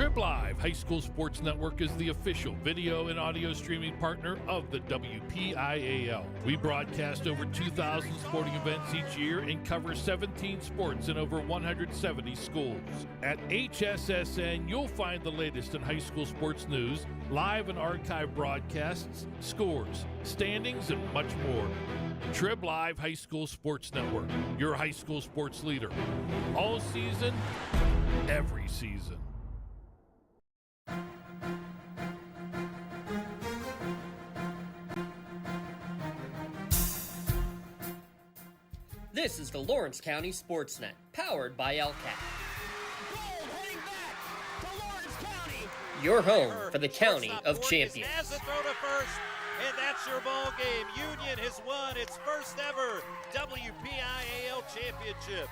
Trib Live High School Sports Network is the official video and audio streaming partner of the WPIAL. We broadcast over 2,000 sporting events each year and cover 17 sports in over 170 schools. At HSSN, you'll find the latest in high school sports news, live and archive broadcasts, scores, standings, and much more. Trib Live High School Sports Network, your high school sports leader. All season, every season. This is the Lawrence County SportsNet, powered by LCAT. Your home for the County of Champions. Has a throw to first, and that's your ball game. Union has won its first ever WPIAL championship.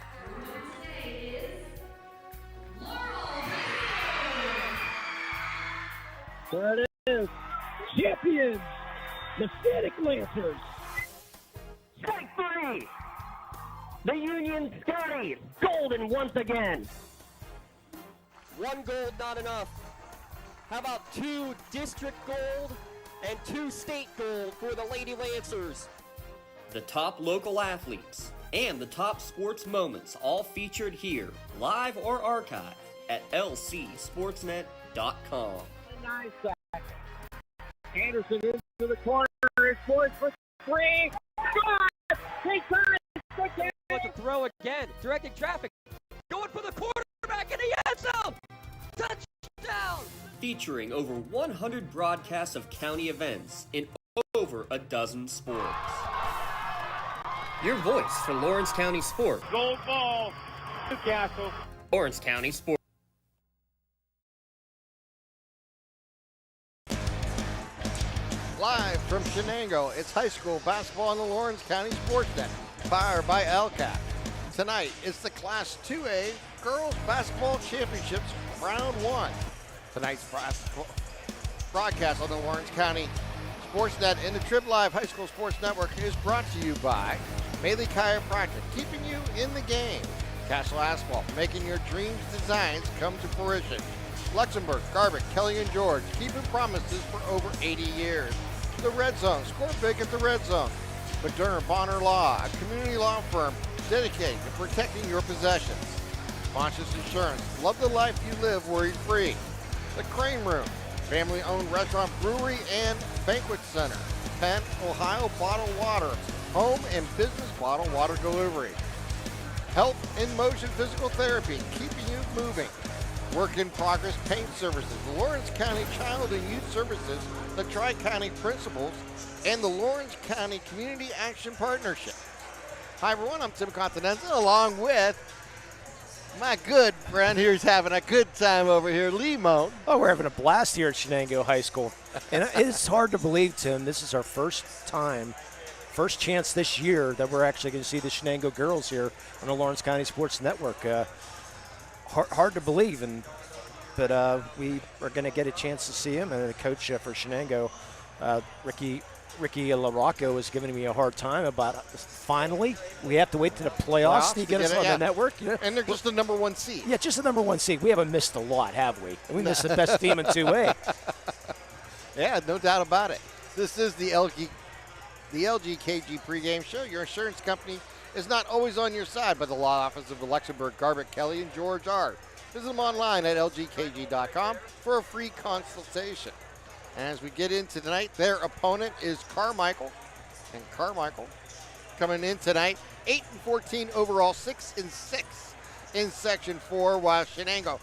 There it is. Champions, the Static Lancers. Strike three. The Union Scotties, golden once again. One gold not enough. How about 2 district gold and 2 state gold for the Lady Lancers? The top local athletes and the top sports moments all featured here, live or archived at lcsportsnet.com. Nice sack. Anderson into the corner. It's poised for three. Good. Take time. Wants to throw again, directing traffic. Going for the quarterback in the end zone. Touchdown. Featuring over 100 broadcasts of county events in over a dozen sports. Your voice for Lawrence County Sports. Gold ball, Newcastle. Lawrence County Sports. Live from Shenango, it's high school basketball on the Lawrence County SportsNet, powered by LCAT. Tonight, it's the Class 2A Girls Basketball Championships, Round 1. Tonight's broadcast on the Lawrence County SportsNet and the Trib Live High School Sports Network is brought to you by Maley Chiropractic, keeping you in the game. Castle Asphalt, making your dreams designs come to fruition. Luxembourg, Garbutt, Kelly and George, keeping promises for over 80 years. The Red Zone, score big at the Red Zone. Moderna Bonner Law, a community law firm dedicated to protecting your possessions. Conscious Insurance, love the life you live worry-free. The Crane Room, family-owned restaurant, brewery, and banquet center. Penn, Ohio Bottled Water, home and business bottled water delivery. Health in Motion Physical Therapy, keeping you moving. Work in Progress Paint Services, the Lawrence County Child and Youth Services, the Tri-County Principals, and the Lawrence County Community Action Partnership. Hi everyone, I'm Tim Continenza, along with my good friend here. He's having a good time over here, Lee Moan. Oh, we're having a blast here at Shenango High School. And it's hard to believe, Tim, this is our first chance this year that we're actually going to see the Shenango girls here on the Lawrence County Sports Network. Hard to believe, but we are going to get a chance to see him. And the coach for Shenango, Ricky LaRocco, is giving me a hard time about finally we have to wait to the playoffs to get us on the network. Yeah. And they're just the number 1 seed. Yeah, just the number 1 seed. We haven't missed a lot, have we? We missed the best team in 2A. Yeah, no doubt about it. This is the LGKG pregame show. Your insurance company is not always on your side, but the law office of the Luxembourg, Garbutt, Kelly, and George are. Visit them online at lgkg.com for a free consultation. And as we get into tonight, their opponent is Carmichael. And Carmichael coming in tonight, 8-14 overall, 6-6 in Section 4, while Shenango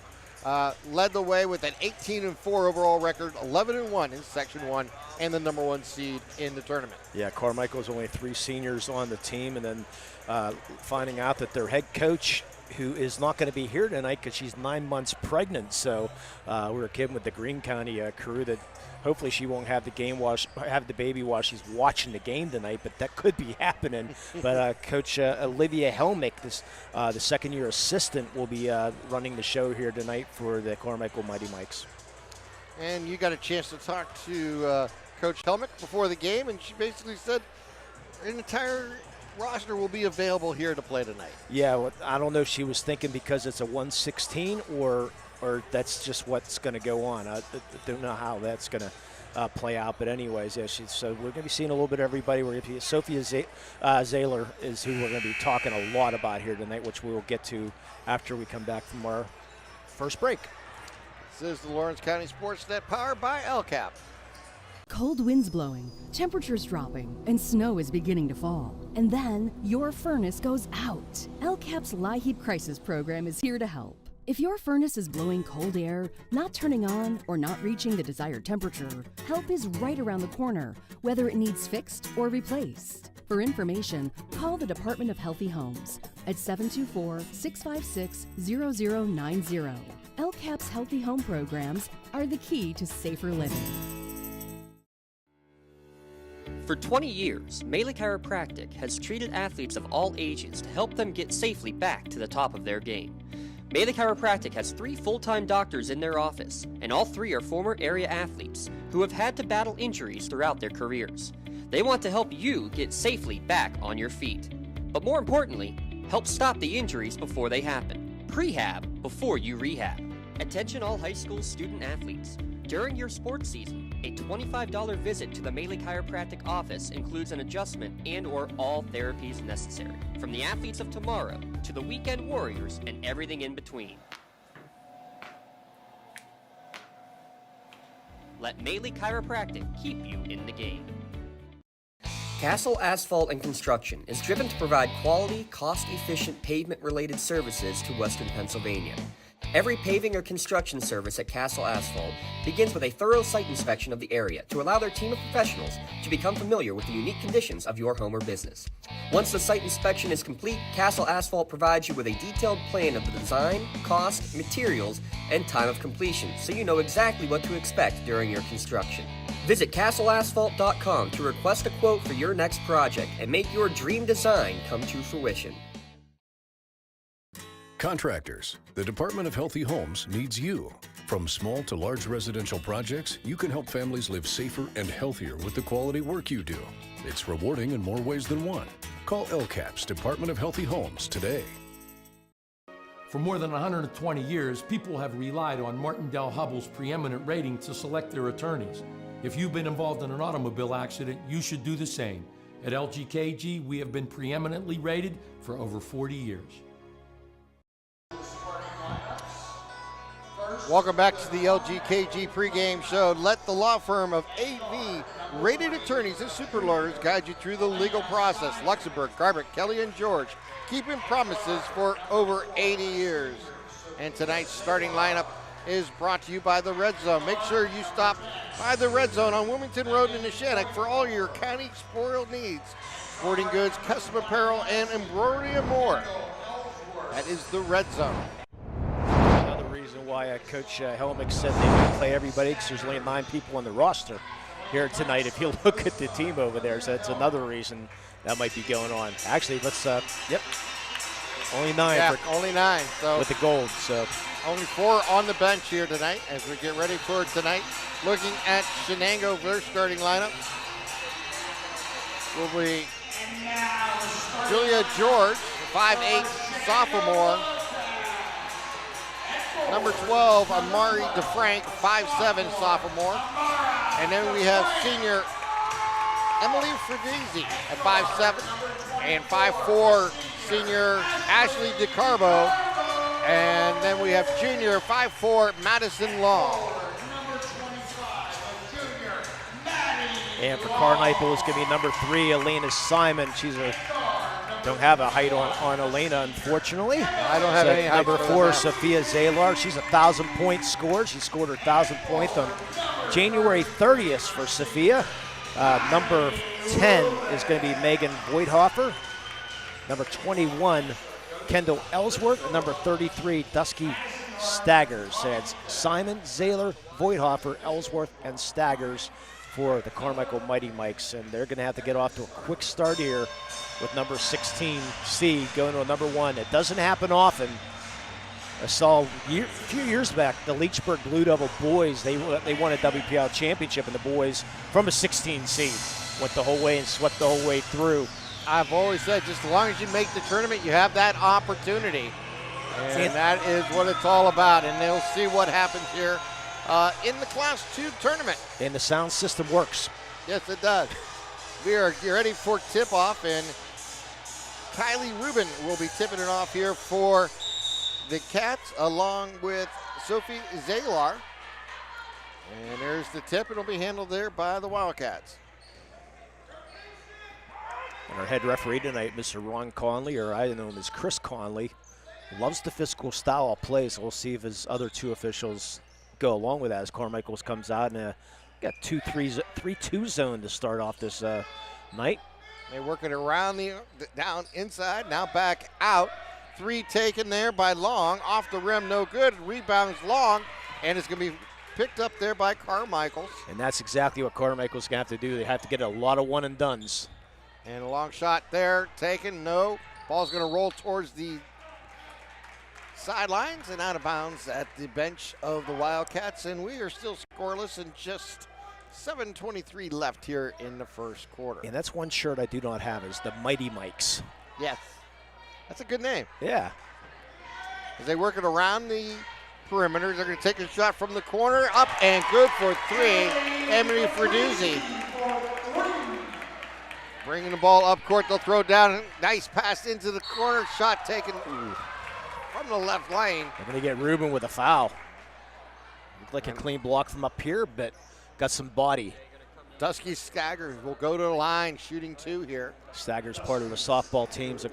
led the way with an 18-4 overall record, 11-1 in Section 1, and the number 1 seed in the tournament. Yeah, Carmichael's only 3 seniors on the team, and then finding out that their head coach, who is not going to be here tonight because she's 9 months pregnant. So we're kidding with the Greene County crew that hopefully she won't have the baby while she's watching the game tonight, but that could be happening. But Coach Olivia Helmick, the second-year assistant, will be running the show here tonight for the Carmichael Mighty Mikes. And you got a chance to talk to Coach Helmick before the game, and she basically said an entire roster will be available here to play tonight. Yeah, well, I don't know if she was thinking because it's a 116 or or that's just what's going to go on. I don't know how that's going to play out, but anyways, yeah, so we're going to be seeing a little bit of everybody. We're going to be Sophia Zahler is who we're going to be talking a lot about here tonight, which we will get to after we come back from our first break. This is the Lawrence County SportsNet, powered by LCAP. Cold winds blowing, temperatures dropping, and snow is beginning to fall. And then your furnace goes out. LCAP's LIHEAP Crisis Program is here to help. If your furnace is blowing cold air, not turning on, or not reaching the desired temperature, help is right around the corner, whether it needs fixed or replaced. For information, call the Department of Healthy Homes at 724-656-0090. LCAP's Healthy Home programs are the key to safer living. For 20 years, Melee Chiropractic has treated athletes of all ages to help them get safely back to the top of their game. Melee Chiropractic has 3 full-time doctors in their office, and all 3 are former area athletes who have had to battle injuries throughout their careers. They want to help you get safely back on your feet. But more importantly, help stop the injuries before they happen. Prehab before you rehab. Attention all high school student athletes. During your sports season, a $25 visit to the Melee Chiropractic office includes an adjustment and/or all therapies necessary. From the athletes of tomorrow to the weekend warriors and everything in between. Let Melee Chiropractic keep you in the game. Castle Asphalt and Construction is driven to provide quality, cost-efficient pavement-related services to Western Pennsylvania. Every paving or construction service at Castle Asphalt begins with a thorough site inspection of the area to allow their team of professionals to become familiar with the unique conditions of your home or business. Once the site inspection is complete, Castle Asphalt provides you with a detailed plan of the design, cost, materials, and time of completion, so you know exactly what to expect during your construction. Visit castleasphalt.com to request a quote for your next project and make your dream design come to fruition. Contractors, the Department of Healthy Homes needs you. From small to large residential projects, you can help families live safer and healthier with the quality work you do. It's rewarding in more ways than one. Call LCAP's Department of Healthy Homes today. For more than 120 years, people have relied on Martindale Hubbell's preeminent rating to select their attorneys. If you've been involved in an automobile accident, you should do the same. At LGKG, we have been preeminently rated for over 40 years. Welcome back to the LGKG pregame show. Let the law firm of AV rated attorneys and super lawyers guide you through the legal process. Luxembourg, Garbutt, Kelly, and George, keeping promises for over 80 years. And tonight's starting lineup is brought to you by the Red Zone. Make sure you stop by the Red Zone on Wilmington Road in Neshannock for all your county sporting needs. Sporting goods, custom apparel, and embroidery and more. That is the Red Zone. Why Coach Helmick said they would play everybody, because there's only 9 people on the roster here tonight if you look at the team over there. So that's another reason that might be going on. Actually, let's, only 9. Yeah, only 9. So with the gold, so. Only 4 on the bench here tonight as we get ready for tonight. Looking at Shenango, their starting lineup will be Julia George, 5'8", sophomore. Number 12, Amari DeFrank, 5'7", sophomore. And then we have senior Emily Fradisi at 5'7", and 5'4", senior Ashley DeCarbo. And then we have junior 5'4", Madison Long. And for Carmichaels, it's going to be number 3, Elena Simon. Don't have a height on Elena, unfortunately. I don't have any height. Number 4, Sophia Zahler. She's a 1,000-point scorer. She scored her 1,000th point on January 30th for Sophia. Number 10 is going to be Megan Voigthofer. Number 21, Kendall Ellsworth. And number 33, Dusky Staggers. So it's Simon, Zahler, Voigthofer, Ellsworth, and Staggers for the Carmichael Mighty Mikes. And they're going to have to get off to a quick start here with number 16C going to a number 1. It doesn't happen often. I saw a few years back the Leechburg Blue Devil boys, they won a WPIAL championship, and the boys from a 16 seed went the whole way and swept the whole way through. I've always said, just as long as you make the tournament, you have that opportunity. And that is what it's all about. And they'll see what happens here in the Class 2 tournament. And the sound system works. Yes, it does. We are ready for tip-off, and Kylie Rubin will be tipping it off here for the Cats along with Sophie Zalar. And there's the tip. It'll be handled there by the Wildcats. And our head referee tonight, Mr. Ron Conley, or I know him as Chris Conley, loves the physical style of play, so we'll see if his other two officials go along with that as Carmichaels comes out and got 3-2 zone to start off this night. They work it around the down inside, now back out. 3 taken there by Long, off the rim, no good. Rebounds Long, and it's going to be picked up there by Carmichaels. And that's exactly what Carmichael's going to have to do. They have to get a lot of one-and-dones. And a long shot there, taken, no. Ball's going to roll towards the sidelines and out of bounds at the bench of the Wildcats, and we are still scoreless and just 7:23 left here in the first quarter. And that's one shirt I do not have is the Mighty Mikes. Yes, that's a good name. Yeah. As they work it around the perimeter, they're going to take a shot from the corner, up and good for 3. Emily Ferduzzi bringing the ball up court. They'll throw down. Nice pass into the corner. Shot taken from the left lane. They're going to get Rubin with a foul. Looked like a clean block from up here, but got some body. Dusky Staggers will go to the line, shooting 2 here. Staggers part of the softball teams at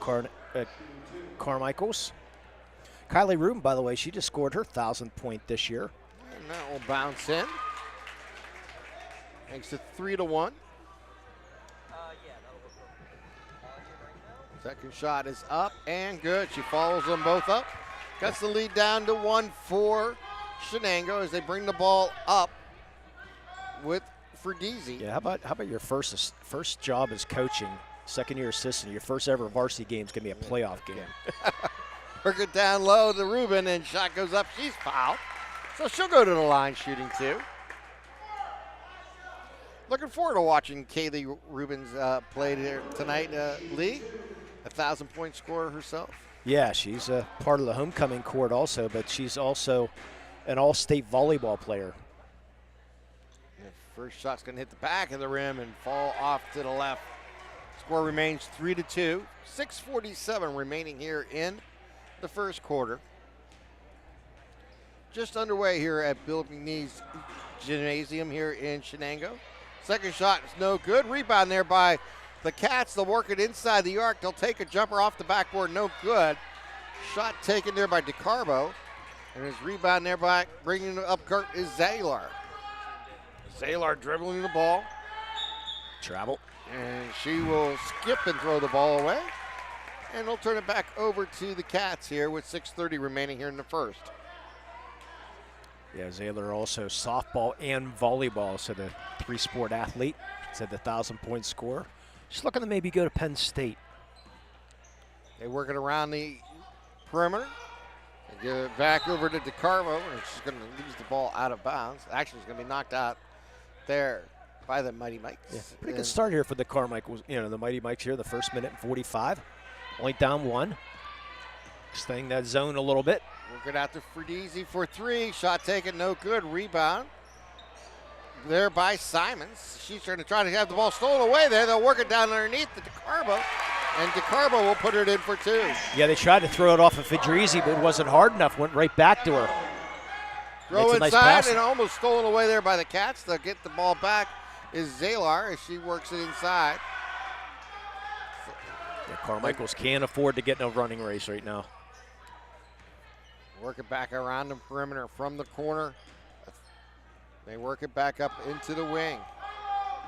Carmichaels. Kylie Rubin, by the way, she just scored her 1,000th point this year. And that will bounce in. Makes it 3-1. Second shot is up and good. She follows them both up. Cuts the lead down to 1 for Shenango as they bring the ball up with Ferduzzi. Yeah, how about your first job as coaching, second-year assistant, your first ever varsity game is going to be a playoff game. Work it down low to Rubin, and shot goes up. She's fouled. So she'll go to the line shooting 2. Looking forward to watching Kaylee Rubin's play there tonight, Lee. 1,000-point scorer herself. Yeah, she's a part of the homecoming court also, but she's also an all-state volleyball player. First shot's going to hit the back of the rim and fall off to the left. Score remains 3-2. 6:47 remaining here in the first quarter. Just underway here at Bill McNee's Gymnasium here in Shenango. Second shot is no good. Rebound there by the Cats. They'll work it inside the arc. They'll take a jumper off the backboard, no good. Shot taken there by DeCarbo. And his rebound there by bringing it up court is Zalar. Zalar dribbling the ball. Travel. And she will skip and throw the ball away. And they'll turn it back over to the Cats here with 6:30 remaining here in the first. Yeah, Zalar also softball and volleyball, so the 3-sport athlete. Said the 1,000-point scorer. She's looking to maybe go to Penn State. They work it around the perimeter. They give it back over to DeCarbo, and she's going to lose the ball out of bounds. Actually, it's going to be knocked out there by the Mighty Mikes. Yeah, pretty good start here for the Carmichaels. You know, the Mighty Mikes here, the first minute and 45. Only down 1. Staying that zone a little bit. Work it out to Ferduzzi for 3. Shot taken, no good. Rebound there by Simons. She's trying to have the ball stolen away there. They'll work it down underneath the DeCarbo, and DeCarbo will put it in for 2. Yeah, they tried to throw it off of Fedrizzi, but it wasn't hard enough. Went right back to her. Throw inside and almost stolen away there by the Cats. They'll get the ball back is Zalar as she works it inside. Yeah, Carmichaels can't afford to get in a running race right now. Work it back around the perimeter from the corner. They work it back up into the wing.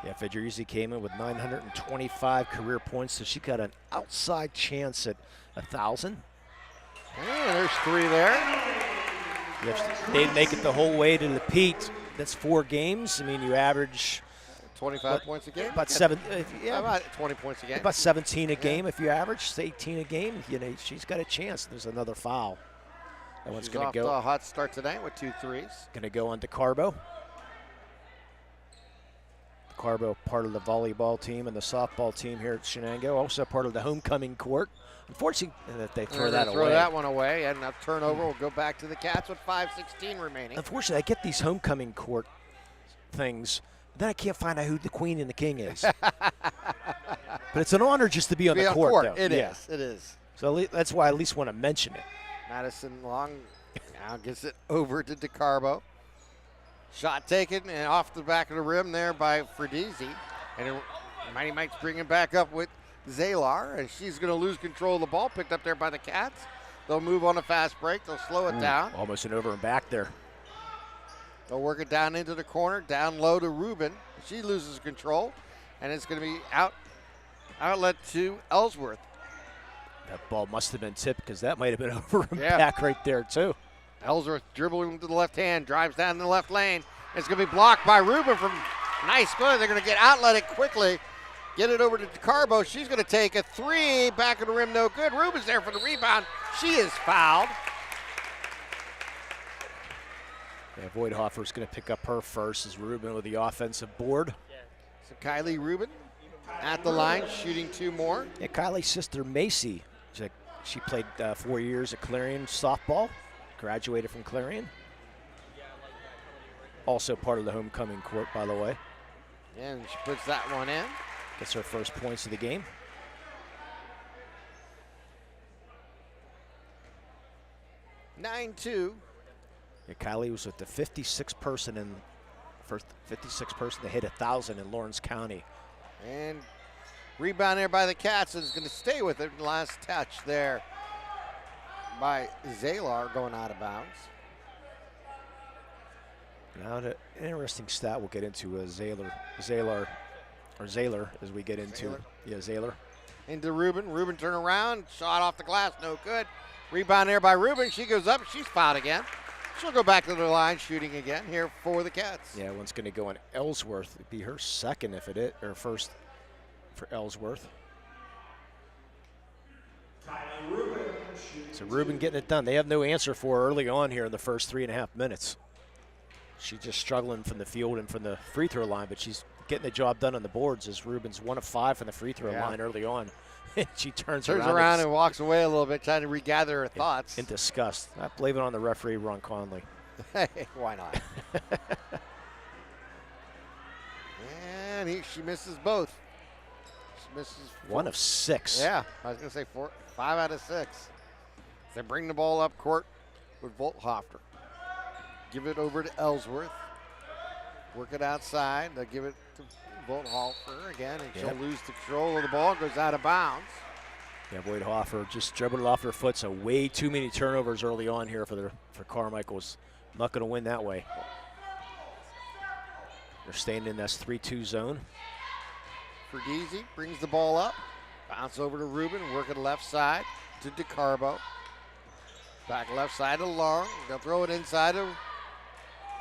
Yeah, Fedrizzi came in with 925 career points, so she got an outside chance at 1,000. And there's 3 there. If they make it the whole way to the Pete, that's 4 games. I mean, you average 25 points a game. About 7. Yeah, about 20 points a game. About 17 a game if you average. 18 a game. You know, she's got a chance. There's another foul. That one's going to go. She's off to a hot start tonight with 2 threes. Going to go on DeCarbo. DeCarbo, part of the volleyball team and the softball team here at Shenango, also part of the homecoming court. Unfortunately, that they throw that away. Throw that one away, and a turnover will go back to the Cats with 5:16 remaining. Unfortunately, I get these homecoming court things, then I can't find out who the queen and the king is. But it's an honor just to be on the court, though. It is. So that's why I at least want to mention it. Madison Long now gets it over to DeCarbo. Shot taken and off the back of the rim there by Fredizzi. And Mighty Mike's bringing it back up with Zalar, and she's going to lose control of the ball, picked up there by the Cats. They'll move on a fast break. They'll slow it down. Almost an over and back there. They'll work it down into the corner, down low to Rubin. She loses control, and it's going to be outlet to Ellsworth. That ball must have been tipped because that might have been over and back right there, too. Ellsworth dribbling to the left hand, drives down the left lane. It's going to be blocked by Rubin from nice good. They're going to get outletted quickly. Get it over to DeCarbo. She's going to take a three. Back of the rim, no good. Rubin's there for the rebound. She is fouled. Yeah, Voidhofer's going to pick up her first as Rubin with the offensive board. So Kylie Rubin at the line, shooting two more. Yeah, Kylie's sister Macy, she played 4 years at Clarion softball, graduated from Clarion. Also part of the homecoming court, by the way. And she puts that one in. Gets her first points of the game. (9-2). Yeah, Kylie was with the 56th person to hit 1,000 in Lawrence County. And rebound there by the Cats, and is going to stay with it. Last touch there by Zalar going out of bounds. Now, an interesting stat we'll get into Zalar as we get into Zalar. Into Rubin. Rubin turn around, shot off the glass, no good. Rebound there by Rubin. She goes up, she's fouled again. She'll go back to the line, shooting again here for the Cats. Yeah, one's going to go on Ellsworth. It'd be her second if it is, or first for Ellsworth. So Rubin getting it done. They have no answer for her early on here in the first 3.5 minutes. She's just struggling from the field and from the free throw line, but she's getting the job done on the boards as Rubin's 1 of 5 from the free throw line early on. She turns around and walks away a little bit, trying to regather her thoughts. In disgust. I blame it on the referee, Ron Conley. Hey, why not? And she misses both. She misses 1 of 6. Yeah, I was going to say 5 out of 6. They bring the ball up court with Volthofer. Give it over to Ellsworth. Work it outside. They'll give it to Volthofer again, and she'll lose control of the ball. Goes out of bounds. Yeah, Voidhofer just dribbled it off her foot, so way too many turnovers early on here for Carmichaels. Not going to win that way. They're staying in this 3-2 zone. Fredizzi brings the ball up. Bounce over to Rubin. Work it left side to DeCarbo. Back left side to Long. They'll throw it inside of.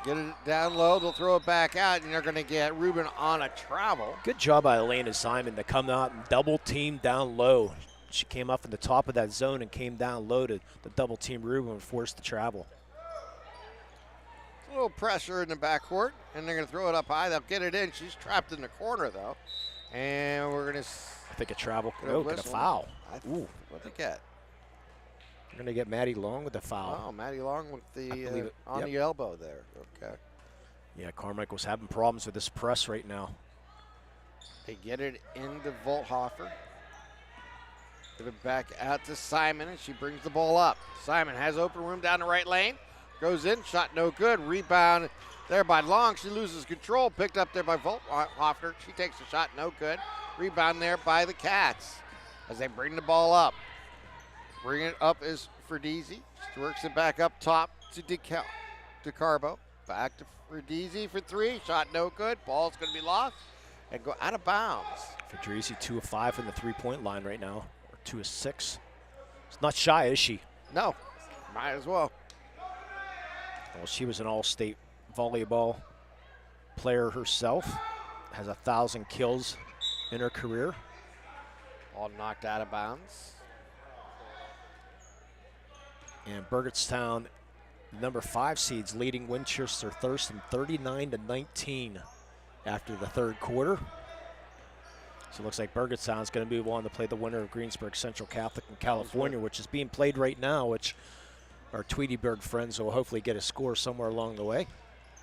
Get it down low. They'll throw it back out, and they're going to get Rubin on a travel. Good job by Elena Simon to come out and double team down low. She came up in the top of that zone and came down low to the double team Rubin and forced the travel. A little pressure in the backcourt, and they're going to throw it up high. They'll get it in. She's trapped in the corner, though. And we're going to. I think a travel. No, get a foul. Ooh, what they get? We're going to get Maddie Long with the foul. Oh, Maddie Long with the on the elbow there. Okay. Yeah, Carmichael's having problems with this press right now. They get it into Volthofer. Give it back out to Simon, and she brings the ball up. Simon has open room down the right lane. Goes in, shot no good. Rebound there by Long. She loses control. Picked up there by Volthofer. She takes a shot, no good. Rebound there by the Cats as they bring the ball up. Bring it up is Fredizzi. She works it back up top to DeCarbo. Back to Fredizzi for 3. Shot no good. Ball's going to be lost and go out of bounds. Fredizzi 2 of 5 from the 3-point line right now. Or 2 of 6. It's not shy, is she? No. Might as well. Well, she was an all-state volleyball player herself. Has 1,000 kills in her career. All knocked out of bounds. And Burgettstown, number 5 seeds, leading Winchester Thurston 39-19 after the third quarter. So it looks like Burgettstown's going to move on to play the winner of Greensburg Central Catholic in California, which is being played right now, which our Tweety Bird friends will hopefully get a score somewhere along the way.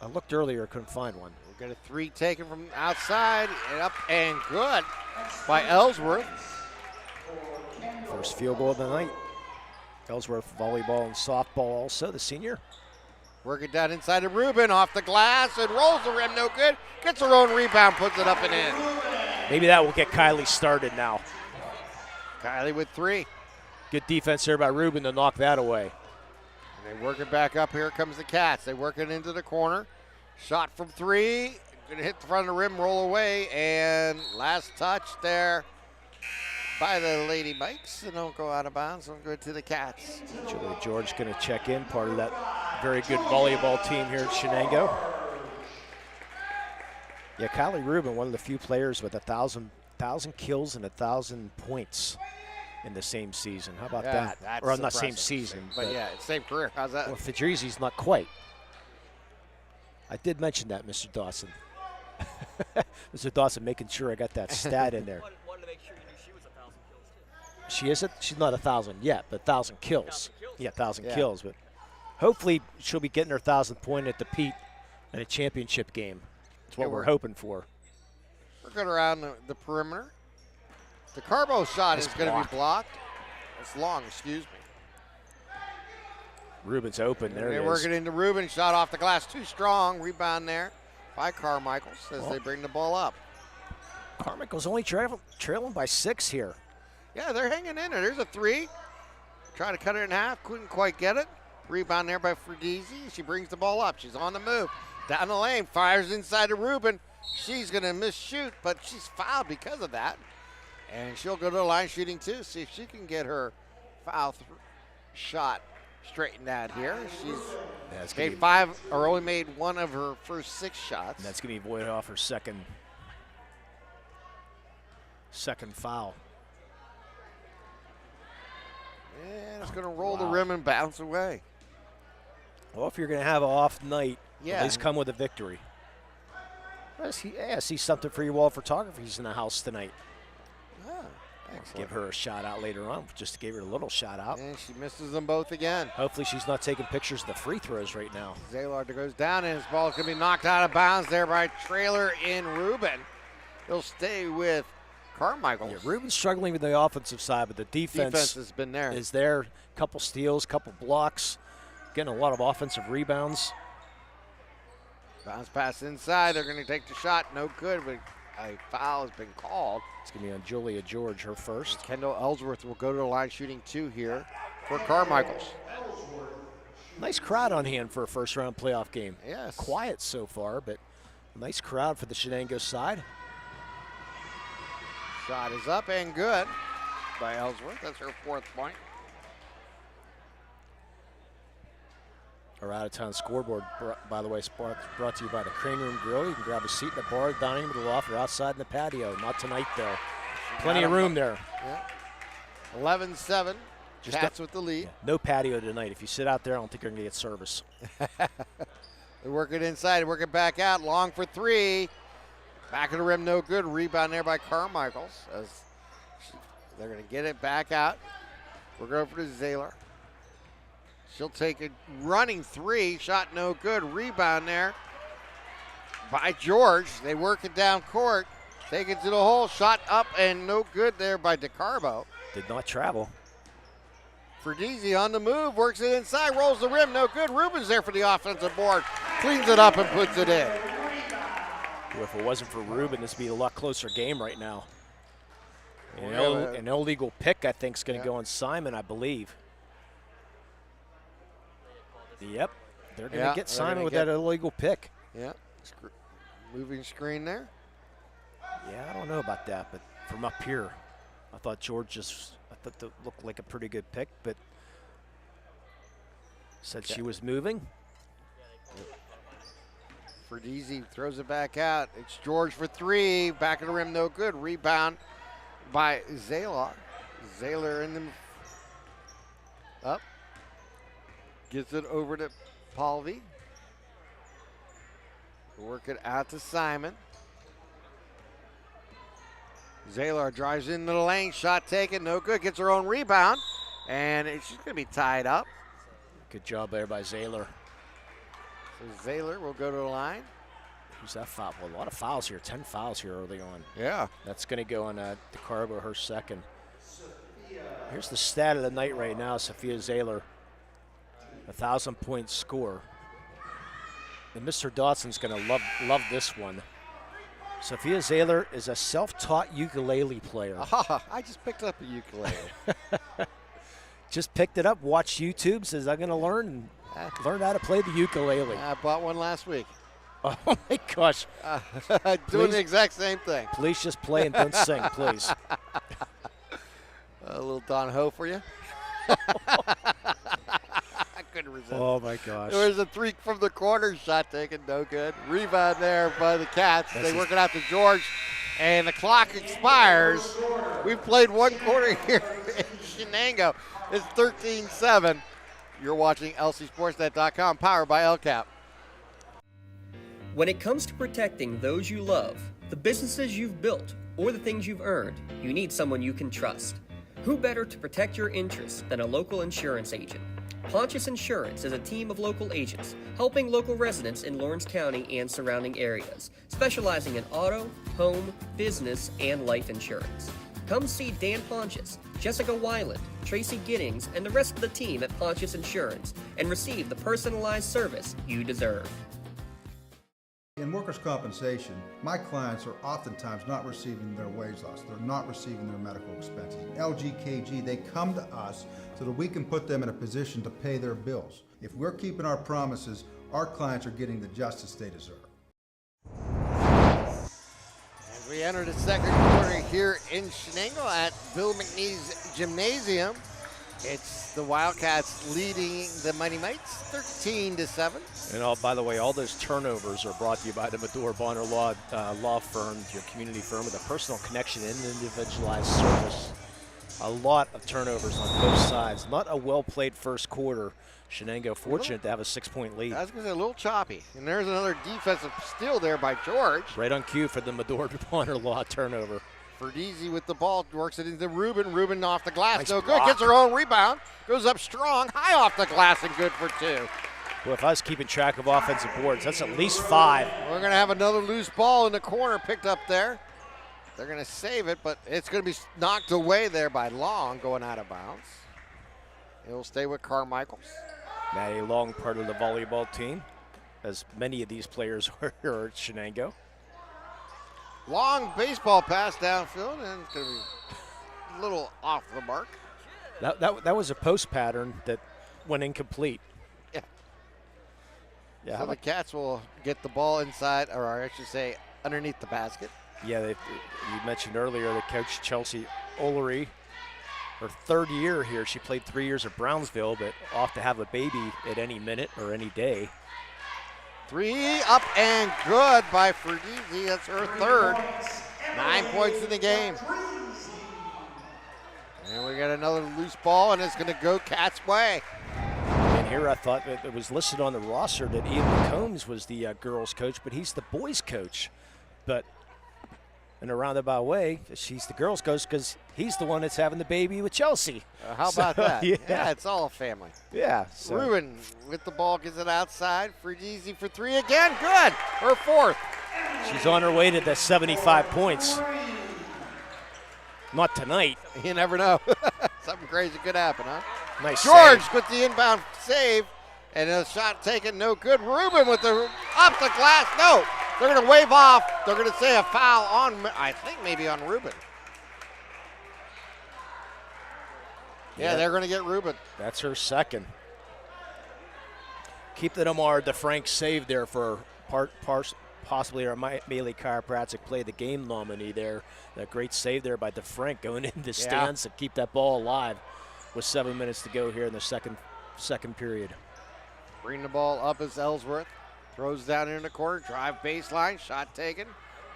I looked earlier, couldn't find one. We'll get a three taken from outside and up and good by Ellsworth. First field goal of the night. Ellsworth volleyball and softball also, the senior. Working down inside to Rubin, off the glass, and rolls the rim, no good. Gets her own rebound, puts it up and in. Maybe that will get Kylie started now. Kylie with three. Good defense there by Rubin to knock that away. And they work it back up. Here comes the Cats. They work it into the corner. Shot from three. Going to hit the front of the rim, roll away, and last touch there by the Lady Mikes. And don't go out of bounds. Don't go to the Cats. Julia George going to check in, part of that very good volleyball team here at Shenango. Yeah, Kylie Rubin, one of the few players with 1,000 kills and 1,000 points in the same season. How about that? That's or not impressive. same season. But yeah, same career. How's that? Well, Fedrizi's not quite. I did mention that, Mr. Dawson. Mr. Dawson making sure I got that stat in there. Wanted to make sure you knew she was 1,000 kills too. She isn't? She's not 1,000 yet, but 1,000 kills. 1,000 kills? Yeah, 1,000 kills. But hopefully she'll be getting her 1,000th point at the Pete in a championship game. That's what we're hoping for. We're good around the perimeter. The Carbo shot is going to be blocked. It's long, excuse me. Rubin's open. There it is. They're working into Rubin. Shot off the glass. Too strong. Rebound there by Carmichaels as they bring the ball up. Carmichael's only trailing by 6 here. Yeah, they're hanging in there. There's a three. Trying to cut it in half. Couldn't quite get it. Rebound there by Fredizzi. She brings the ball up. She's on the move. Down the lane. Fires inside to Rubin. She's going to miss shoot, but she's fouled because of that. And she'll go to the line shooting too. See if she can get her foul shot straightened out here. She's made 5 or only made 1 of her first 6 shots. And that's going to be voided off her second foul. And it's going to roll the rim and bounce away. Well, if you're going to have an off night, Yeah. at least come with a victory. I see something for your wall photographies in the house tonight. Excellent. Give her a shout out later on. Just gave her a little shout out. And she misses them both again. Hopefully she's not taking pictures of the free throws right now. Zaylard goes down, and his ball is going to be knocked out of bounds there by Trailer in Rubin. He'll stay with Carmichaels. Yeah, Rubin's struggling with the offensive side, but the defense has been there. Is there. Couple steals, couple blocks, getting a lot of offensive rebounds. Bounce pass inside. They're going to take the shot. No good, but a foul has been called. It's going to be on Julia George, her first. Kendall Ellsworth will go to the line shooting 2 here for Carmichaels. Nice crowd on hand for a first-round playoff game. Yes. Quiet so far, but a nice crowd for the Shenango side. Shot is up and good by Ellsworth. That's her 4th point. Our out-of-town scoreboard, by the way, brought to you by the Crane Room Grill. You can grab a seat in the bar, dining room, the loft, or outside in the patio. Not tonight, though. Plenty of room there. Yeah. 11-7. Cats with the lead. Yeah, no patio tonight. If you sit out there, I don't think you're going to get service. They work it inside, work it back out. Long for 3. Back of the rim, no good. Rebound there by Carmichaels. They're going to get it back out. We're going for the Zaylor. She'll take a running 3. Shot no good. Rebound there by George. They work it down court. Take it to the hole. Shot up and no good there by DeCarbo. Did not travel. Fredizzi on the move. Works it inside. Rolls the rim. No good. Rubin's there for the offensive board. Cleans it up and puts it in. Well, if it wasn't for Rubin, this would be a lot closer game right now. An illegal pick, I think, is going to go on Simon, I believe. Yep, they're going to get Simon with that illegal pick. Yeah, moving screen there. Yeah, I don't know about that, but from up here, I thought that looked like a pretty good pick, but said she was moving. Fredizzi throws it back out. It's George for 3. Back of the rim, no good. Rebound by Zaylor. Zaylor in the up. Gets it over to Palvey. Work it out to Simon. Zaylor drives into the lane, shot taken, no good, gets her own rebound, and she's going to be tied up. Good job there by Zaylor. So Zaylor will go to the line. Who's that foul? Well, a lot of fouls here, 10 fouls here early on. Yeah. That's going to go on DeCarbo, her second. Here's the stat of the night right now, Sophia Zaylor, 1,000-point score. And Mr. Dawson's going to love this one. Sophia Zaylor is a self-taught ukulele player. I just picked up a ukulele. Just picked it up, watched YouTube, says I'm going to learn how to play the ukulele. I bought one last week. Oh my gosh. Doing the exact same thing. Please just play and don't sing, please. A little Don Ho for you. I couldn't resist. Oh my gosh. There's a three from the corner, shot taken, no good. Rebound there by the Cats. They work it out to George, and the clock expires. We've played one quarter here in Shenango. It's 13-7. You're watching LCSportsNet.com, powered by LCAP. When it comes to protecting those you love, the businesses you've built, or the things you've earned, you need someone you can trust. Who better to protect your interests than a local insurance agent? Pontius Insurance is a team of local agents helping local residents in Lawrence County and surrounding areas, specializing in auto, home, business, and life insurance. Come see Dan Pontius, Jessica Weiland, Tracy Giddings, and the rest of the team at Pontius Insurance and receive the personalized service you deserve. In workers' compensation, my clients are oftentimes not receiving their wage loss. They're not receiving their medical expenses. LGKG, they come to us so that we can put them in a position to pay their bills. If we're keeping our promises, our clients are getting the justice they deserve. As we enter the second quarter here in Shenango at Bill McNee's Gymnasium, it's the Wildcats leading the Mighty Mites 13-7. And by the way, all those turnovers are brought to you by the Medore Bonner Law Firm, your community firm with a personal connection and individualized service. A lot of turnovers on both sides. Not a well-played first quarter. Shenango fortunate to have a 6-point lead. I was going to say a little choppy. And there's another defensive steal there by George. Right on cue for the Medore Bonner Law turnover. Ferdeezy with the ball, works it into Rubin. Rubin off the glass, Nice no block. good. Gets her own rebound, goes up strong, high off the glass, and good for two. Well, if I was keeping track of offensive boards, that's at least 5. We're going to have another loose ball in the corner picked up there. They're going to save it, but it's going to be knocked away there by Long, going out of bounds. It'll stay with Carmichaels. Maddie Long, part of the volleyball team, as many of these players are here at Shenango. Long baseball pass downfield, and it's going to be a little off the mark. That was a post pattern that went incomplete. Yeah. So the Cats will get the ball inside, or I should say underneath the basket. Yeah, you mentioned earlier that Coach Chelsea Olery, her third year here, she played 3 years at Brownsville, but off to have a baby at any minute or any day. 3 up and good by Ferdeezy. That's her third. 9 points in the game. And we got another loose ball, and it's going to go Cats' way. And here I thought that it was listed on the roster that Ian Combs was the girls' coach, but he's the boys' coach. But in a roundabout way, she's the girls' coach because he's the one that's having the baby with Chelsea. How about that? Yeah, it's all a family. Yeah. Rubin with the ball, gets it outside. Ferdeezy for 3 again. Good. Her fourth. She's on her way to the 75 points. Not tonight. You never know. Something crazy could happen, huh? Nice George save. with the inbound save, and a shot taken, no good. Rubin with the up the glass. No, they're going to wave off. They're going to say a foul on, I think maybe on Rubin. Yeah, they're going to get Rubin. That's her second. Keep the Omar DeFrank save there for possibly our Melee Chiropractic Play the Game nominee there. That great save there by DeFrank going in the stands to keep that ball alive with 7 minutes to go here in the second period. Bring the ball up as Ellsworth. Throws down in the corner. Drive baseline. Shot taken.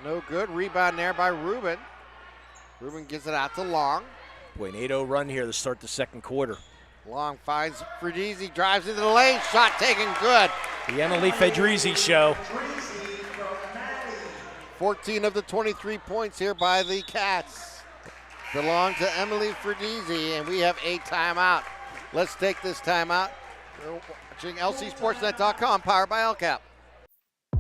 No good. Rebound there by Rubin. Rubin gets it out to Long. Boy, an 8-0 run here to start the second quarter. Long finds Ferdeezy. Drives into the lane. Shot taken. Good. The Emily Fedrizzi show. 14 of the 23 points here by the Cats belong to Emily Fredese, and we have a timeout. Let's take this timeout. We're watching LCSportsNet.com, powered by LCAP.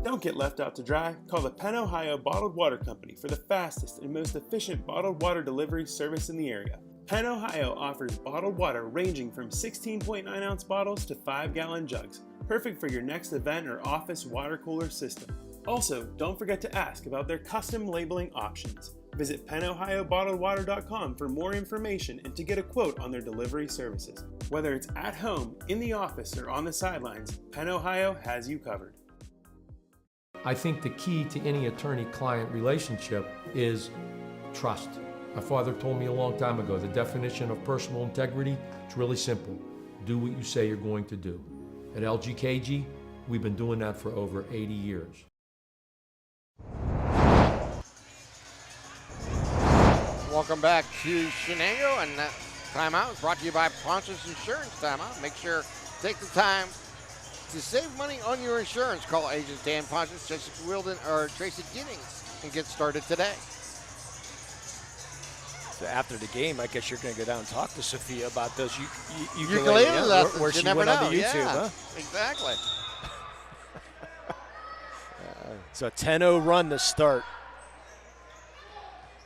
Don't get left out to dry. Call the Penn Ohio Bottled Water Company for the fastest and most efficient bottled water delivery service in the area. Penn Ohio offers bottled water ranging from 16.9-ounce bottles to 5-gallon jugs, perfect for your next event or office water cooler system. Also, don't forget to ask about their custom labeling options. Visit PennOhioBottledWater.com for more information and to get a quote on their delivery services. Whether it's at home, in the office, or on the sidelines, Penn Ohio has you covered. I think the key to any attorney-client relationship is trust. My father told me a long time ago, the definition of personal integrity, it's really simple. Do what you say you're going to do. At LGKG, we've been doing that for over 80 years. Welcome back to Shenango, and that timeout is brought to you by Ponch's Insurance Timeout. Make sure take the time to save money on your insurance. Call agents Dan Ponch's, Jessica Wilden, or Tracy Giddings and get started today. So after the game, I guess you're going to go down and talk to Sophia about those ukuleles lessons. where she never went know. on the YouTube, yeah, huh? Exactly. So a 10-0 run to start.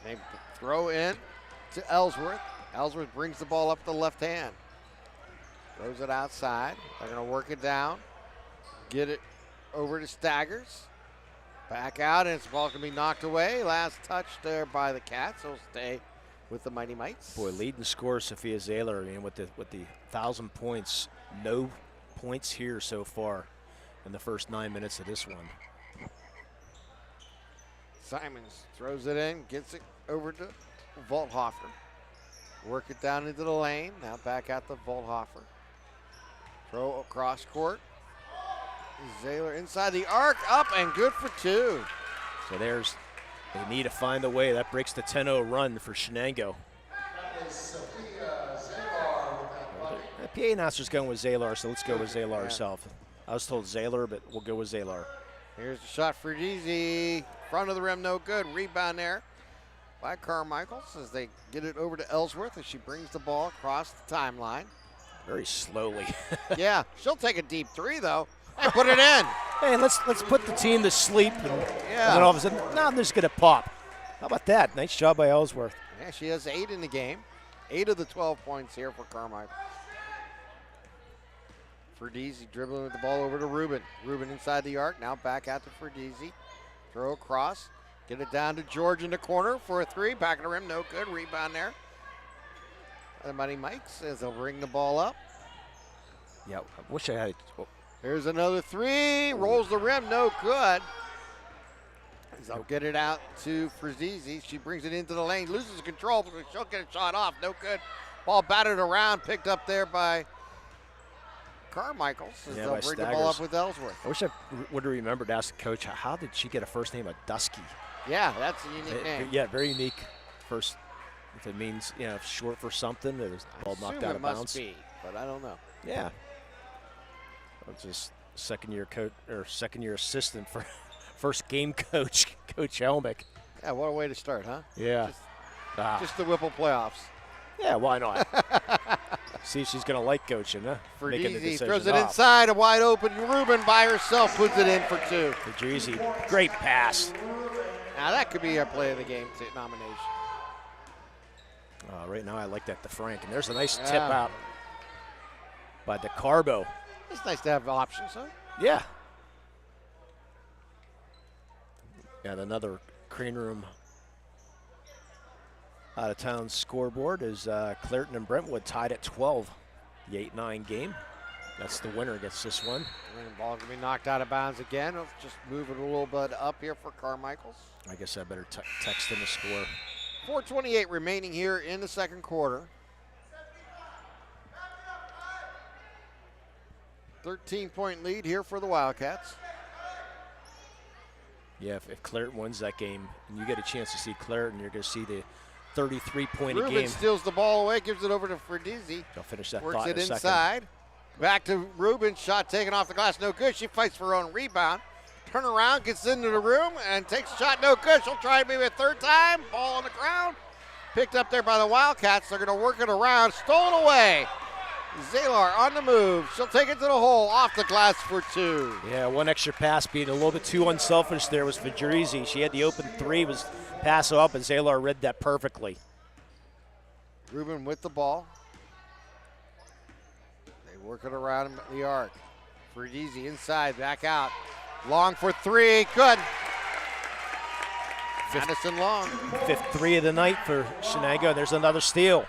They throw in to Ellsworth. Ellsworth brings the ball up the left hand. Throws it outside. They're going to work it down. Get it over to Staggers. Back out, and it's ball going to be knocked away. Last touch there by the Cats. He'll stay with the Mighty Mites. Boy, leading scorer Sophia Zahler. I mean, with the 1,000 points, no points here so far in the first 9 minutes of this one. Simons throws it in, gets it over to Volthofer. Work it down into the lane. Now back out to Volthofer. Throw across court. Zahler inside the arc, up and good for two. So they need to find a way. That breaks the 10-0 run for Shenango. The PA announcer's going with Zahler, so let's go with Zahler herself. I was told Zahler, but we'll go with Zahler. Here's the shot for Fredese. Front of the rim, no good. Rebound there by Carmichaels as they get it over to Ellsworth as she brings the ball across the timeline. Very slowly. Yeah, she'll take a deep three, though, and put it in. Hey, let's put the team to sleep, and then all of a sudden, now I'm just going to pop. How about that? Nice job by Ellsworth. Yeah, she has 8 in the game. 8 of the 12 points here for Carmichael. Fredese dribbling with the ball over to Rubin. Rubin inside the arc, now back out to Fredese. Throw across, get it down to George in the corner for a three. Back of the rim, no good. Rebound there. The Mighty Mikes as they'll bring the ball up. Yeah, I wish I had it. Oh. Here's another three. Rolls the rim, no good. They'll get it out to Fredese. She brings it into the lane, loses control, but she'll get a shot off. No good. Ball batted around, picked up there by Carmichaels as they'll bring the ball up with Ellsworth. I wish I would have remembered to ask the coach, how did she get a first name of Dusky? Yeah, that's a unique name. Yeah, very unique first. If it means, short for something, it was ball knocked out of bounds. Must be, but I don't know. Yeah. It's just second-year coach or second-year assistant for first game coach, Coach Helmick. Yeah, what a way to start, huh? Yeah. Just the Whipple playoffs. Yeah, why not? See if she's going to like coaching, huh? Fredese throws it inside, a wide open Rubin by herself puts it in for two. Fredese, great pass. Now that could be our play of the game nomination. Right now I like that to Frank, and there's a nice tip out by DeCarbo. It's nice to have options, huh? Yeah. And another Crane Room out-of-town scoreboard is Clairton and Brentwood tied at 12. The 8-9 game. That's the winner gets this one. And the ball going to be knocked out of bounds again. Let's just move it a little bit up here for Carmichaels. I guess I better text in the score. 4:28 remaining here in the second quarter. 13-point lead here for the Wildcats. Yeah, if Clairton wins that game, and you get a chance to see Clairton, you're going to see the 33-point a game. Rubin steals the ball away, gives it over to Fredese. They'll finish that Works thought it in a inside. second. Back to Rubin, shot taken off the glass, no good. She fights for her own rebound. Turn around, gets into the room, and takes a shot. No good. She'll try maybe a third time. Ball on the ground. Picked up there by the Wildcats. They're going to work it around. Stolen away. Zalar on the move. She'll take it to the hole. Off the glass for 2. Yeah, one extra pass being a little bit too unselfish there was Fedrizzi. She had the open 3, was pass up, and Zalar read that perfectly. Rubin with the ball. They work it around the arc. Fedrizzi inside, back out. Long for 3. Good. Madison Long. 5th 3 of the night for Shenango. There's another steal.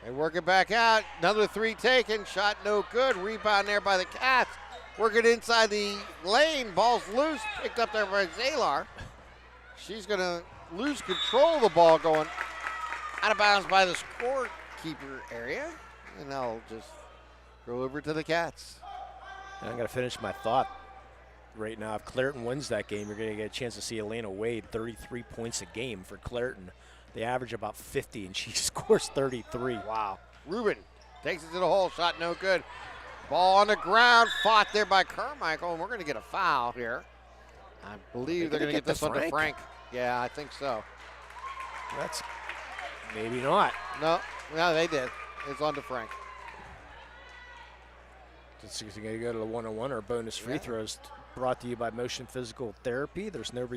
They work it back out. Another 3 taken. Shot no good. Rebound there by the Cats. Work it inside the lane. Ball's loose. Picked up there by Zalar. She's going to lose control of the ball going out of bounds by the scorekeeper area. And they'll just go over to the Cats. And I'm going to finish my thought right now. If Clairton wins that game, you're going to get a chance to see Elena Wade, 33 points a game for Clairton. They average about 50, and she scores 33. Wow. Rubin takes it to the hole. Shot no good. Ball on the ground. Fought there by Carmichael, and we're going to get a foul here. I believe they're going to get this one to Frank. Yeah, I think so. That's maybe not. No, they did. It's on to Frank. It's going to go to the one-on-one or bonus free throws. Brought to you by Motion Physical Therapy. There's no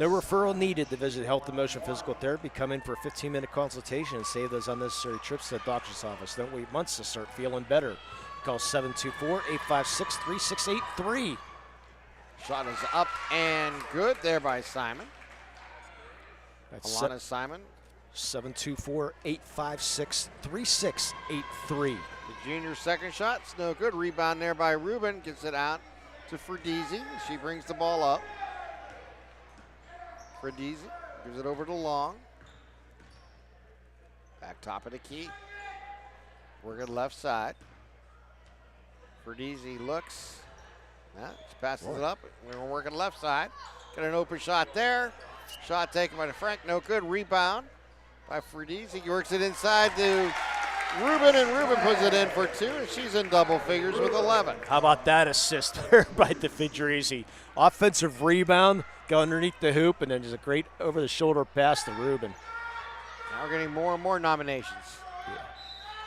referral needed to visit Health and Motion Physical Therapy. Come in for a 15-minute consultation and save those unnecessary trips to the doctor's office. Don't wait months to start feeling better. Call 724-856-3683. Shot is up and good there by Simon. That's Alana Simon. 724-856-3683. The junior's second shot's no good. Rebound there by Rubin. Gets it out to Fredizzi. She brings the ball up. Fredizzi gives it over to Long. Back top of the key. Working left side. Fredizzi looks. She passes it up. We're working left side. Got an open shot there. Shot taken by Frank. No good. Rebound by Fredizzi. He works it inside to Rubin, and Rubin puts it in for 2, and she's in double figures with 11. How about that assist there by the Fedrizzi? Offensive rebound, go underneath the hoop, and then just a great over-the-shoulder pass to Rubin. Now we're getting more and more nominations. Yeah.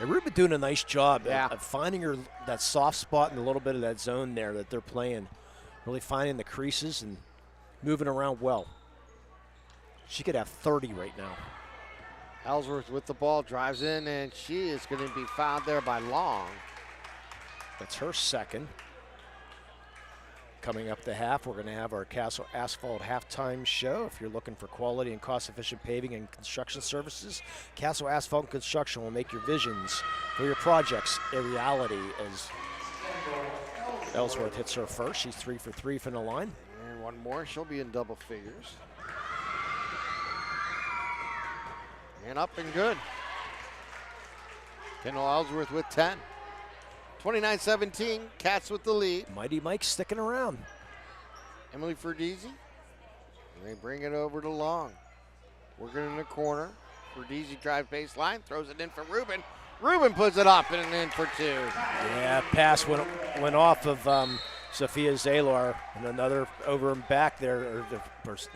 And Rubin doing a nice job of finding that soft spot and a little bit of that zone there that they're playing. Really finding the creases and moving around well. She could have 30 right now. Ellsworth with the ball, drives in, and she is going to be fouled there by Long. That's her second. Coming up the half, we're going to have our Castle Asphalt halftime show. If you're looking for quality and cost-efficient paving and construction services, Castle Asphalt and Construction will make your visions for your projects a reality. As Ellsworth hits her first, she's 3 for 3 from the line. And one more, she'll be in double figures. And up and good. Kendall Ellsworth with 10. 29-17, Cats with the lead. Mighty Mike sticking around. Emily Fredizzi. And they bring it over to Long. Working in the corner. Fredizzi drives baseline, throws it in for Rubin. Rubin puts it up and in for 2. Yeah, pass went off of Sophia Zalar, and another over and back there, or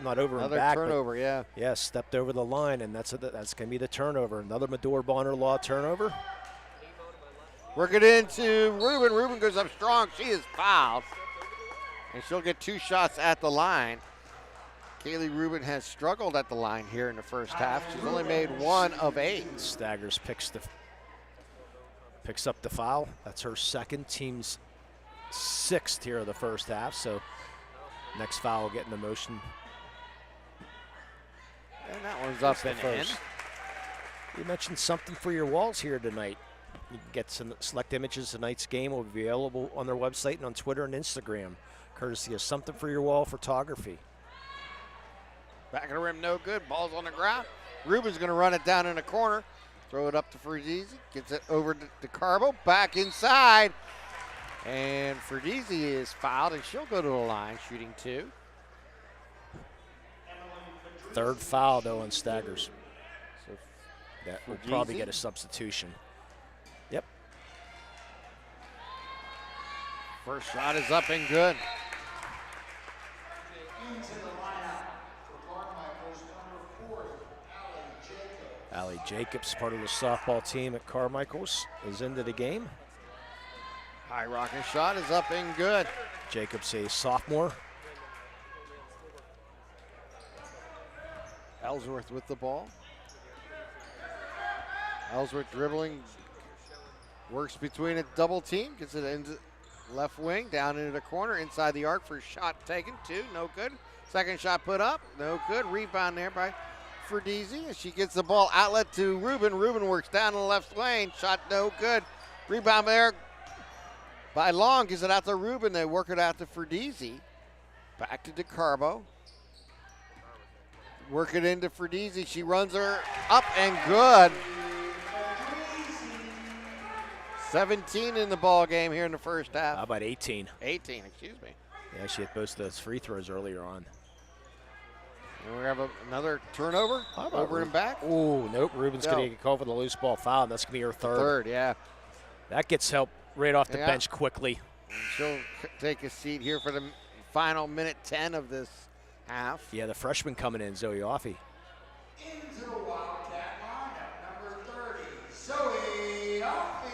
not over another and back. Turnover, yeah. Yeah, stepped over the line, and that's going to be the turnover. Another Medore Bonner Law turnover. Work it into Rubin. Rubin goes up strong. She is fouled, and she'll get 2 shots at the line. Kaylee Rubin has struggled at the line here in the first half. She's only made 1 of 8. Staggers picks up the foul. That's her second, team's 6th here of the first half, so next foul will get into motion. And that one's up and in. You mentioned something for your walls here tonight. You can get some select images of tonight's game will be available on their website and on Twitter and Instagram, courtesy of Something for Your Wall Photography. Back of the rim, no good. Ball's on the ground. Rubin's going to run it down in the corner. Throw it up to Fredizzi. Gets it over to Carbo. Back inside. And Fredizzi is fouled, and she'll go to the line, shooting 2. Third foul, though, on Staggers. So that will probably get a substitution. Yep. First shot is up and good. Allie Jacobs, part of the softball team at Carmichaels, is into the game. High rocking shot is up and good. Jacobs, a sophomore. Ellsworth with the ball. Ellsworth dribbling, works between a double team, gets it into left wing, down into the corner, inside the arc for a shot taken, 2, no good. Second shot put up, no good. Rebound there by Ferdizzi. She gets the ball outlet to Rubin. Rubin works down in the left lane, shot no good. Rebound there by Long, gives it out to Rubin. They work it out to Ferdizzi. Back to DeCarbo. Work it into Ferdizzi. She runs her up and good. 17 in the ball game here in the first half. How about 18? 18, excuse me. Yeah, she hit both of those free throws earlier on. And we have another turnover, over and back. Oh, nope. Rubin's going to get called for the loose ball foul, and that's going to be her third. Third, yeah. That gets help right off the bench quickly. And she'll take a seat here for the final minute 10 of this half. Yeah, the freshman coming in, Zoe Offey. Into the Wildcat lineup, number 30, Zoe Offey.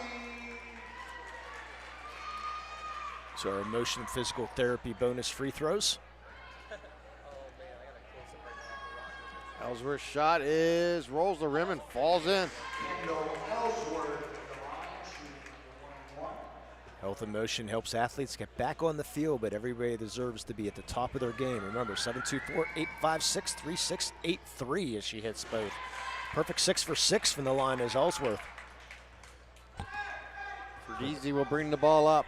So our motion physical therapy bonus free throws. Ellsworth's shot rolls the rim and falls in. Health and Motion helps athletes get back on the field, but everybody deserves to be at the top of their game. Remember, 724-856-3683 as she hits both. Perfect 6 for 6 from the line is Ellsworth. Ferdizzi will bring the ball up.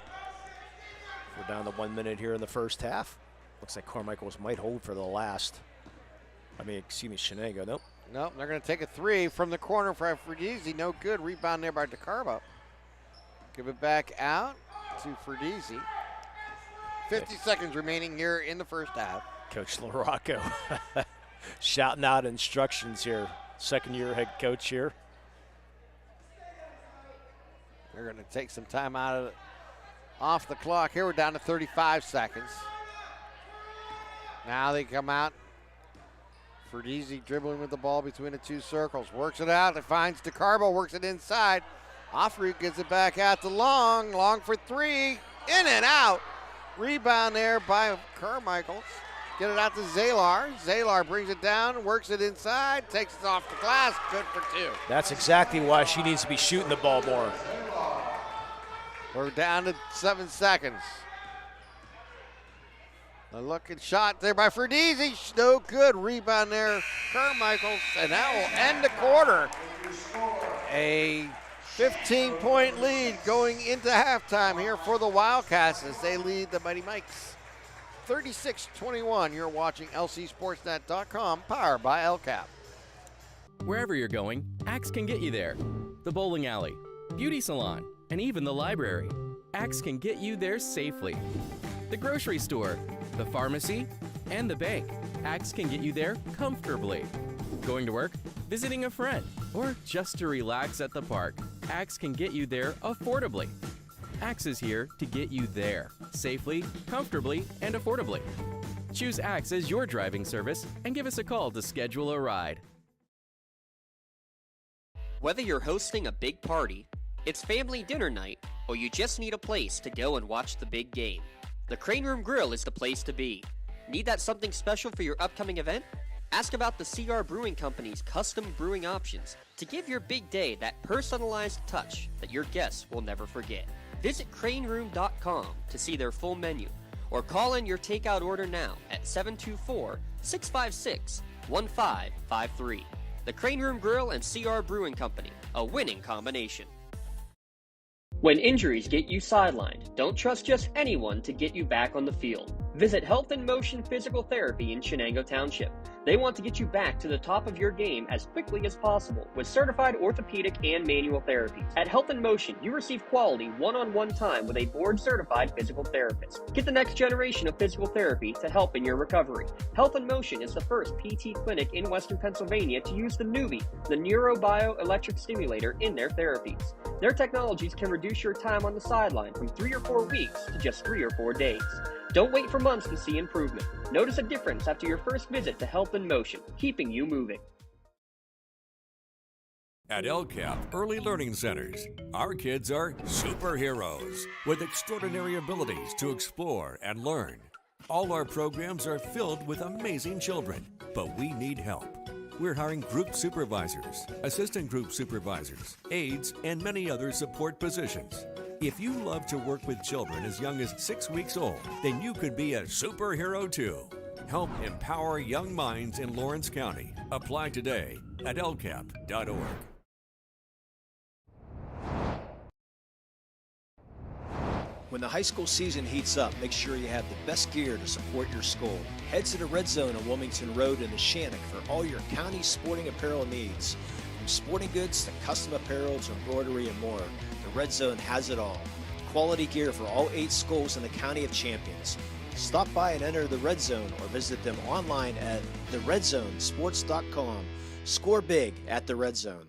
We're down to 1 minute here in the first half. Looks like Carmichaels might hold for the last. Shenango, nope. Nope, they're going to take a 3 from the corner for Ferdizzi. No good. Rebound there by DeCarbo. Give it back out to Ferdizzi. 50 seconds remaining here in the first half. Coach LaRocco shouting out instructions here. Second-year head coach here. They're going to take some time off the clock. Here we're down to 35 seconds. Now they come out. Ferdizzi dribbling with the ball between the two circles. Works it out. It finds DeCarbo. Works it inside. Offrey gets it back out to Long. Long for 3. In and out. Rebound there by Carmichaels. Get it out to Zalar. Zalar brings it down, works it inside, takes it off the glass. Good for 2. That's exactly why she needs to be shooting the ball more. We're down to 7 seconds. A looking shot there by Ferdizzi. No good. Rebound there, Carmichaels. And that will end the quarter. A 15-point lead going into halftime here for the Wildcats as they lead the Mighty Mikes 36-21. You're watching LCSportsNet.com, powered by LCAP. Wherever you're going, Axe can get you there. The bowling alley, beauty salon, and even the library. Axe can get you there safely. The grocery store, the pharmacy, and the bank. Axe can get you there comfortably. Going to work, visiting a friend, or just to relax at the park. Axe can get you there affordably. Axe is here to get you there safely, comfortably, and affordably. Choose Axe as your driving service and give us a call to schedule a ride. Whether you're hosting a big party, it's family dinner night, or you just need a place to go and watch the big game, the Crane Room Grill is the place to be. Need that something special for your upcoming event? Ask about the CR Brewing Company's custom brewing options to give your big day that personalized touch that your guests will never forget. Visit craneroom.com to see their full menu, or call in your takeout order now at 724-656-1553. The Crane Room Grill and CR Brewing Company, a winning combination. When injuries get you sidelined, don't trust just anyone to get you back on the field. Visit Health in Motion Physical Therapy in Shenango Township. They want to get you back to the top of your game as quickly as possible with certified orthopedic and manual therapies. At Health in Motion, you receive quality one-on-one time with a board-certified physical therapist. Get the next generation of physical therapy to help in your recovery. Health in Motion is the first PT clinic in Western Pennsylvania to use the Nuvie, the neurobioelectric stimulator, in their therapies. Their technologies can reduce your time on the sideline from 3 or 4 weeks to just 3 or 4 days. Don't wait for months to see improvement. Notice a difference after your first visit to Health in Motion, keeping you moving. At LCAP Early Learning Centers, our kids are superheroes with extraordinary abilities to explore and learn. All our programs are filled with amazing children, but we need help. We're hiring group supervisors, assistant group supervisors, aides, and many other support positions. If you love to work with children as young as 6 weeks old, then you could be a superhero too. Help empower young minds in Lawrence County. Apply today at lcap.org. When the high school season heats up, make sure you have the best gear to support your school. Head to the Red Zone on Wilmington Road in the Shenango for all your county sporting apparel needs. From sporting goods to custom apparel to embroidery and more, the Red Zone has it all. Quality gear for all 8 schools in the County of Champions. Stop by and enter the Red Zone or visit them online at theredzonesports.com. Score big at the Red Zone.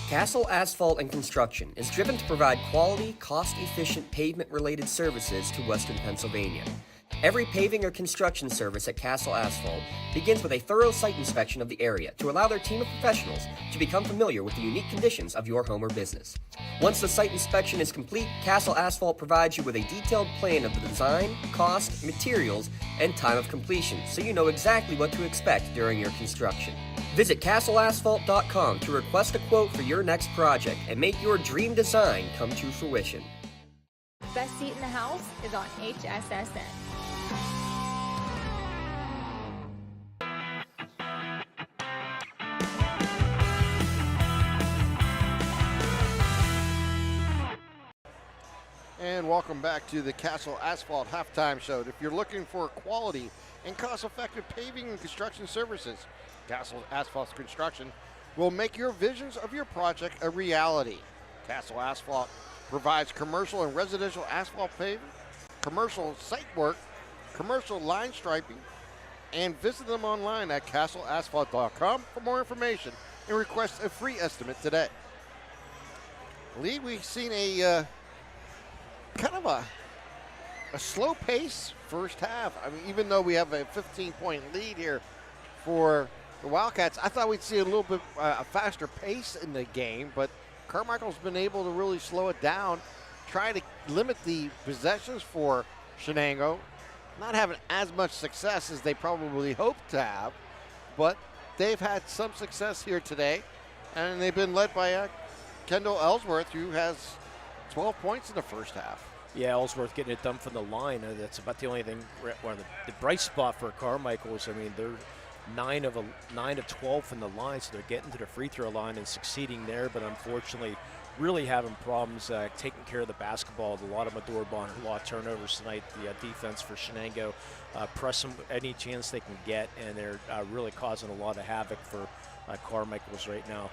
Castle Asphalt and Construction is driven to provide quality, cost-efficient pavement-related services to Western Pennsylvania. Every paving or construction service at Castle Asphalt begins with a thorough site inspection of the area to allow their team of professionals to become familiar with the unique conditions of your home or business. Once the site inspection is complete, Castle Asphalt provides you with a detailed plan of the design, cost, materials, and time of completion so you know exactly what to expect during your construction. Visit castleasphalt.com to request a quote for your next project and make your dream design come to fruition. Best seat in the house is on HSSN. And welcome back to the Castle Asphalt Halftime Show. If you're looking for quality and cost-effective paving and construction services, Castle Asphalt Construction will make your visions of your project a reality. Castle Asphalt provides commercial and residential asphalt paving, commercial site work, commercial line striping, and visit them online at castleasphalt.com for more information and request a free estimate today. Lee, we've seen a kind of a slow pace first half. I mean, even though we have a 15-point lead here for the Wildcats, I thought we'd see a little bit a faster pace in the game, but Carmichael's been able to really slow it down, try to limit the possessions for Shenango. Not having as much success as they probably hoped to have, but they've had some success here today, and they've been led by Kendall Ellsworth, who has 12 points in the first half. Yeah, Ellsworth getting it done from the line. That's about the only thing. Well, the bright spot for Carmichaels, I mean, they're 9 of 12 from the line, so they're getting to the free throw line and succeeding there, but unfortunately really having problems taking care of the basketball. A lot of door ball, a lot of turnovers tonight. The defense for Shenango press them any chance they can get, and they're really causing a lot of havoc for Carmichaels right now.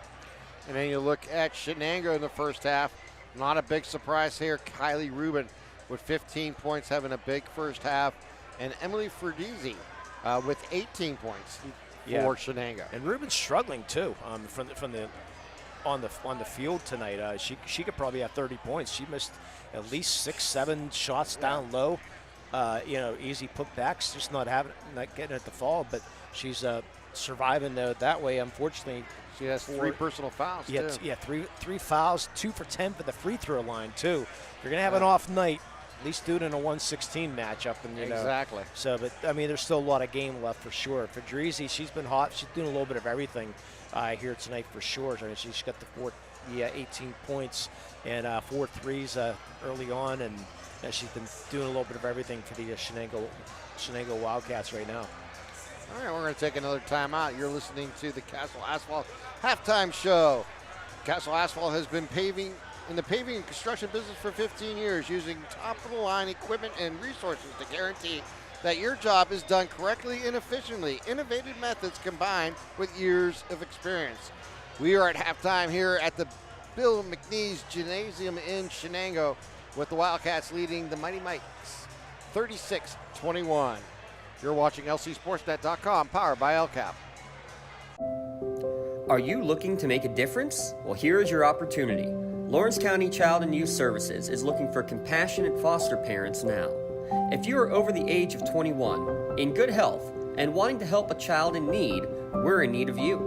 And then you look at Shenango in the first half. Not a big surprise here. Kylie Rubin with 15 points, having a big first half, and Emily Ferdizi with 18 points for Shenango. And Rubin's struggling too on the field tonight. She could probably have 30 points. She missed at least 6-7 shots down low. Easy putbacks, just not getting it to fall. But she's surviving that way. Unfortunately, she has 3 personal fouls. Three fouls, 2 for 10 for the free throw line too. If you're gonna have an off night, at least do it in a 116 matchup. And exactly. So, but I mean, there's still a lot of game left for sure. For Dreezy, she's been hot. She's doing a little bit of everything here tonight for sure. I mean, she's got the 18 points and 4 threes early on, and she's been doing a little bit of everything for the Shenango Wildcats right now. All right, we're going to take another timeout. You're listening to the Castle Asphalt Halftime Show. Castle Asphalt has been in the paving and construction business for 15 years, using top-of-the-line equipment and resources to guarantee that your job is done correctly and efficiently. Innovative methods combined with years of experience. We are at halftime here at the Bill McNeese Gymnasium in Shenango, with the Wildcats leading the Mighty Mikes 36-21. You're watching LCSportsNet.com, powered by LCAP. Are you looking to make a difference? Well, here is your opportunity. Lawrence County Child and Youth Services is looking for compassionate foster parents now. If you are over the age of 21, in good health, and wanting to help a child in need, we're in need of you.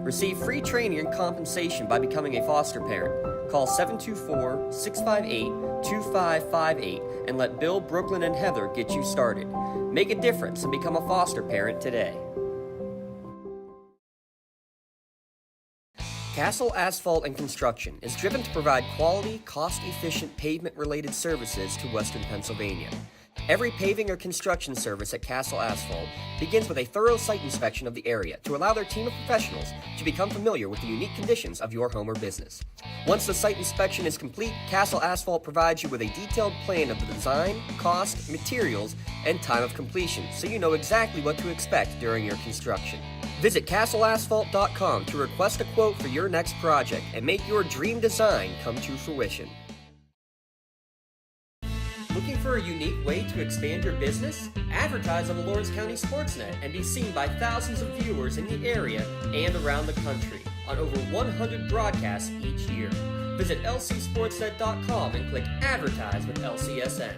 Receive free training and compensation by becoming a foster parent. Call 724-658-2558 and let Bill, Brooklyn, and Heather get you started. Make a difference and become a foster parent today. Castle Asphalt and Construction is driven to provide quality, cost-efficient pavement-related services to Western Pennsylvania. Every paving or construction service at Castle Asphalt begins with a thorough site inspection of the area to allow their team of professionals to become familiar with the unique conditions of your home or business. Once the site inspection is complete, Castle Asphalt provides you with a detailed plan of the design, cost, materials, and time of completion, so you know exactly what to expect during your construction. Visit castleasphalt.com to request a quote for your next project and make your dream design come to fruition. Looking for a unique way to expand your business? Advertise on the Lawrence County SportsNet and be seen by thousands of viewers in the area and around the country on over 100 broadcasts each year. Visit lcsportsnet.com and click Advertise with LCSN.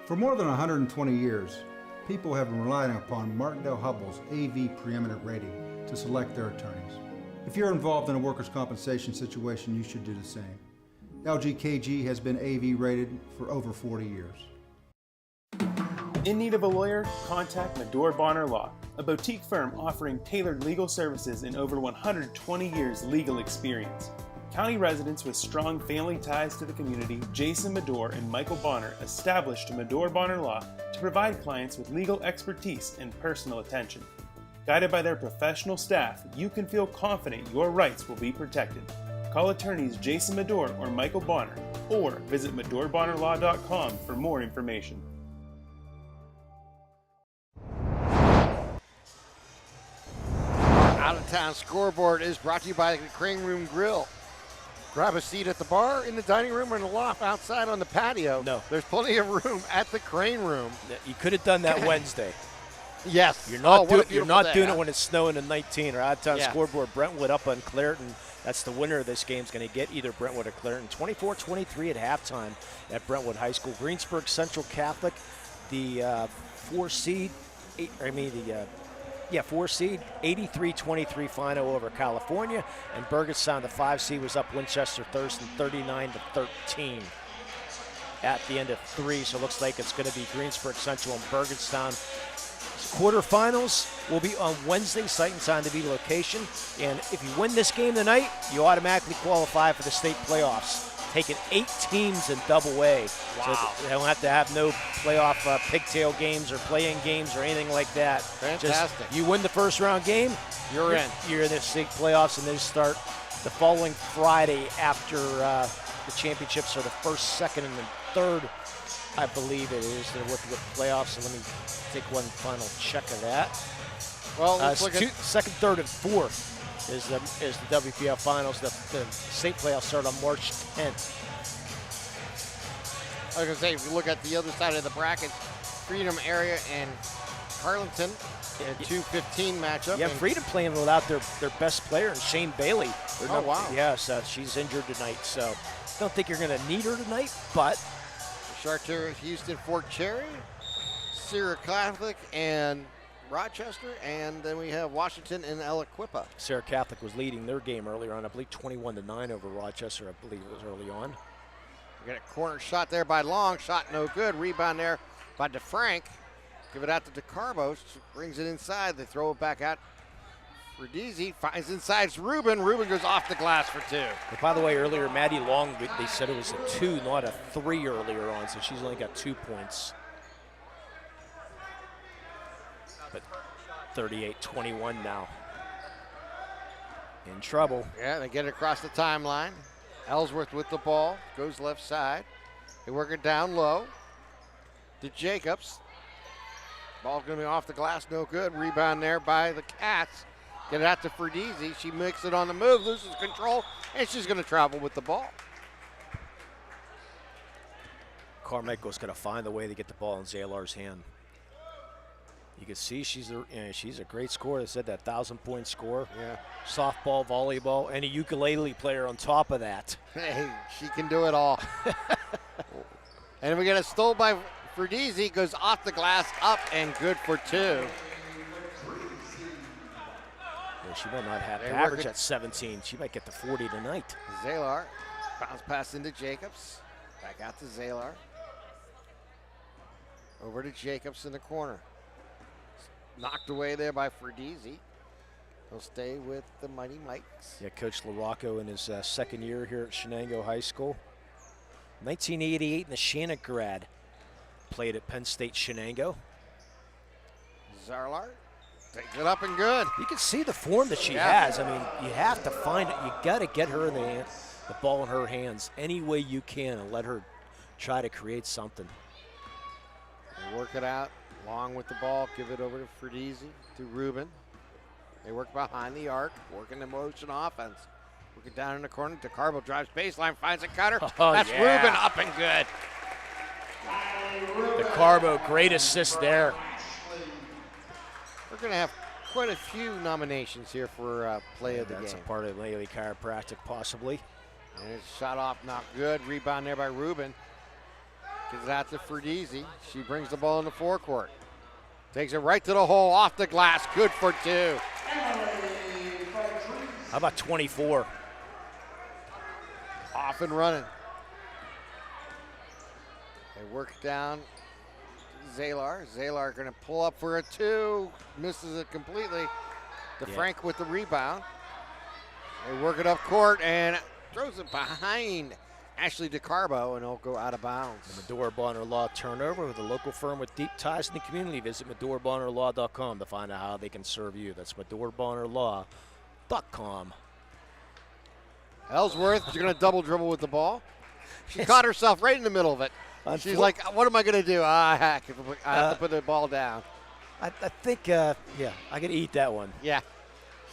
For more than 120 years, people have been relying upon Martindale-Hubbell's AV preeminent rating to select their attorneys. If you're involved in a workers' compensation situation, you should do the same. LGKG has been AV rated for over 40 years. In need of a lawyer? Contact Medore Bonner Law, a boutique firm offering tailored legal services and over 120 years legal experience. County residents with strong family ties to the community, Jason Medore and Michael Bonner, established Medore Bonner Law to provide clients with legal expertise and personal attention. Guided by their professional staff, you can feel confident your rights will be protected. Call attorneys Jason Medore or Michael Bonner, or visit MedoreBonnerLaw.com for more information. Out of Town Scoreboard is brought to you by the Crane Room Grill. Grab a seat at the bar, in the dining room, or in the loft outside on the patio. No. There's plenty of room at the Crane Room. You could have done that Wednesday. Yes. You're not, you're not doing it when it's snowing in 19 or out of town Yeah. Scoreboard. Brentwood up on Clareton. That's the winner of this game is going to get either Brentwood or Clareton. 24-23 at halftime at Brentwood High School. Greensburg Central Catholic, the 4 seed, 83-23 final over California. And Burgettstown, the 5 seed, was up Winchester Thurston 39-13 at the end of 3. So it looks like it's going to be Greensburg Central and Burgettstown. Quarterfinals will be on Wednesday, site and time to be location. And if you win this game tonight, you automatically qualify for the state playoffs. Taking 8 teams in double A. Wow. So they don't have to have no playoff pigtail games or play-in games or anything like that. Fantastic. Just, you win the first round game, you're in. You're in the state playoffs, and they start the following Friday after the championships are the first, second, and then third. I believe it is. They're working with playoffs, so let me take one final check of that. Well, let's look at second, third, and fourth is the WPIAL finals. The state playoffs start on March 10th. I was going to say, if you look at the other side of the bracket, Freedom Area and Carleton in a 2-15 matchup. Yeah, Freedom playing without their best player, and Shane Bailey. Wow. Yes, she's injured tonight, so don't think you're going to need her tonight, but Charter, Houston, Fort Cherry, Sierra Catholic, and Rochester, and then we have Washington and El Equipa. Sierra Catholic was leading their game earlier on, I believe 21-9 over Rochester, I believe it was early on. We got a corner shot there by Long, shot no good. Rebound there by DeFrank. Give it out to DeCarbos, brings it inside. They throw it back out. Rudizzi finds inside. It's Rubin. Rubin goes off the glass for 2. But by the way, earlier, Maddie Long, they said it was a 2, not a 3 earlier on, so she's only got 2 points. But 38-21 now. In trouble. Yeah, they get it across the timeline. Ellsworth with the ball, goes left side. They work it down low to Jacobs. Ball's going to be off the glass, no good. Rebound there by the Cats. Get it out to Ferdizzi. She makes it on the move, loses control, and she's going to travel with the ball. Carmichaels got to find a way to get the ball in Zalar's hand. You can see she's a great scorer. They said that 1,000-point score. Yeah. Softball, volleyball, and a ukulele player on top of that. Hey, she can do it all. And we get a stole by Ferdizzi, goes off the glass, up and good for 2. She might not have They to work average it. at 17. She might get to 40 tonight. Zalar, bounce pass into Jacobs. Back out to Zalar. Over to Jacobs in the corner. Knocked away there by Ferdizi. He'll stay with the Mighty Mikes. Yeah, Coach LaRocco in his second year here at Shenango High School. 1988 in the Shannon grad. Played at Penn State Shenango. Zarlar takes it up and good. You can see the form that she has. I mean, you have to find it. You got to get her in the ball in her hands any way you can and let her try to create something. They work it out. Long with the ball. Give it over to Ferdizi, to Ruben. They work behind the arc, working the motion offense. Work it down in the corner. DeCarbo drives baseline, finds a cutter. Oh, That's yeah. Ruben up and good. DeCarbo, great assist there. We're going to have quite a few nominations here for play of the That's game. a part of Lately Chiropractic, possibly. And it's shot off, not good. Rebound there by Ruben. Gives it out to Ferdizi. She brings the ball in the forecourt. Takes it right to the hole, off the glass. Good for two. How about 24? Off and running. They work down Zalar. Zalar going to pull up for a two. Misses it completely. DeFrank with the rebound. They work it up court and throws it behind Ashley DeCarbo, and it'll go out of bounds. The Medora Bonner Law turnover with a local firm with deep ties in the community. Visit MedoraBonnerLaw.com to find out how they can serve you. That's MedoraBonnerLaw.com. Ellsworth is going to double dribble with the ball. She caught herself right in the middle of it. She's like, what am I going to do? I have to put the ball down. I think, I got to eat that one. Yeah.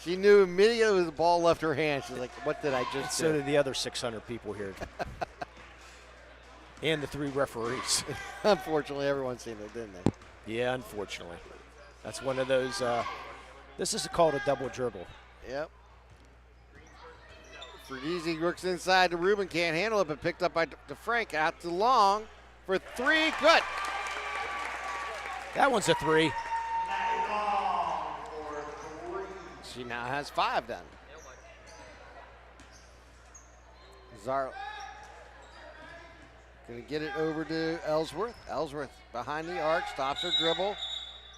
She knew immediately the ball left her hand. She's like, what did I just do? So did the other 600 people here. And the 3 referees. Unfortunately, everyone seen it, didn't they? Yeah, unfortunately. That's one of those, this is called a double dribble. Yep. Ferdizi works inside to Ruben, can't handle it, but picked up by DeFrank. Out to Long for 3, good. That one's a 3. She now has 5 then. Zara gonna get it over to Ellsworth. Ellsworth behind the arc, stops her dribble.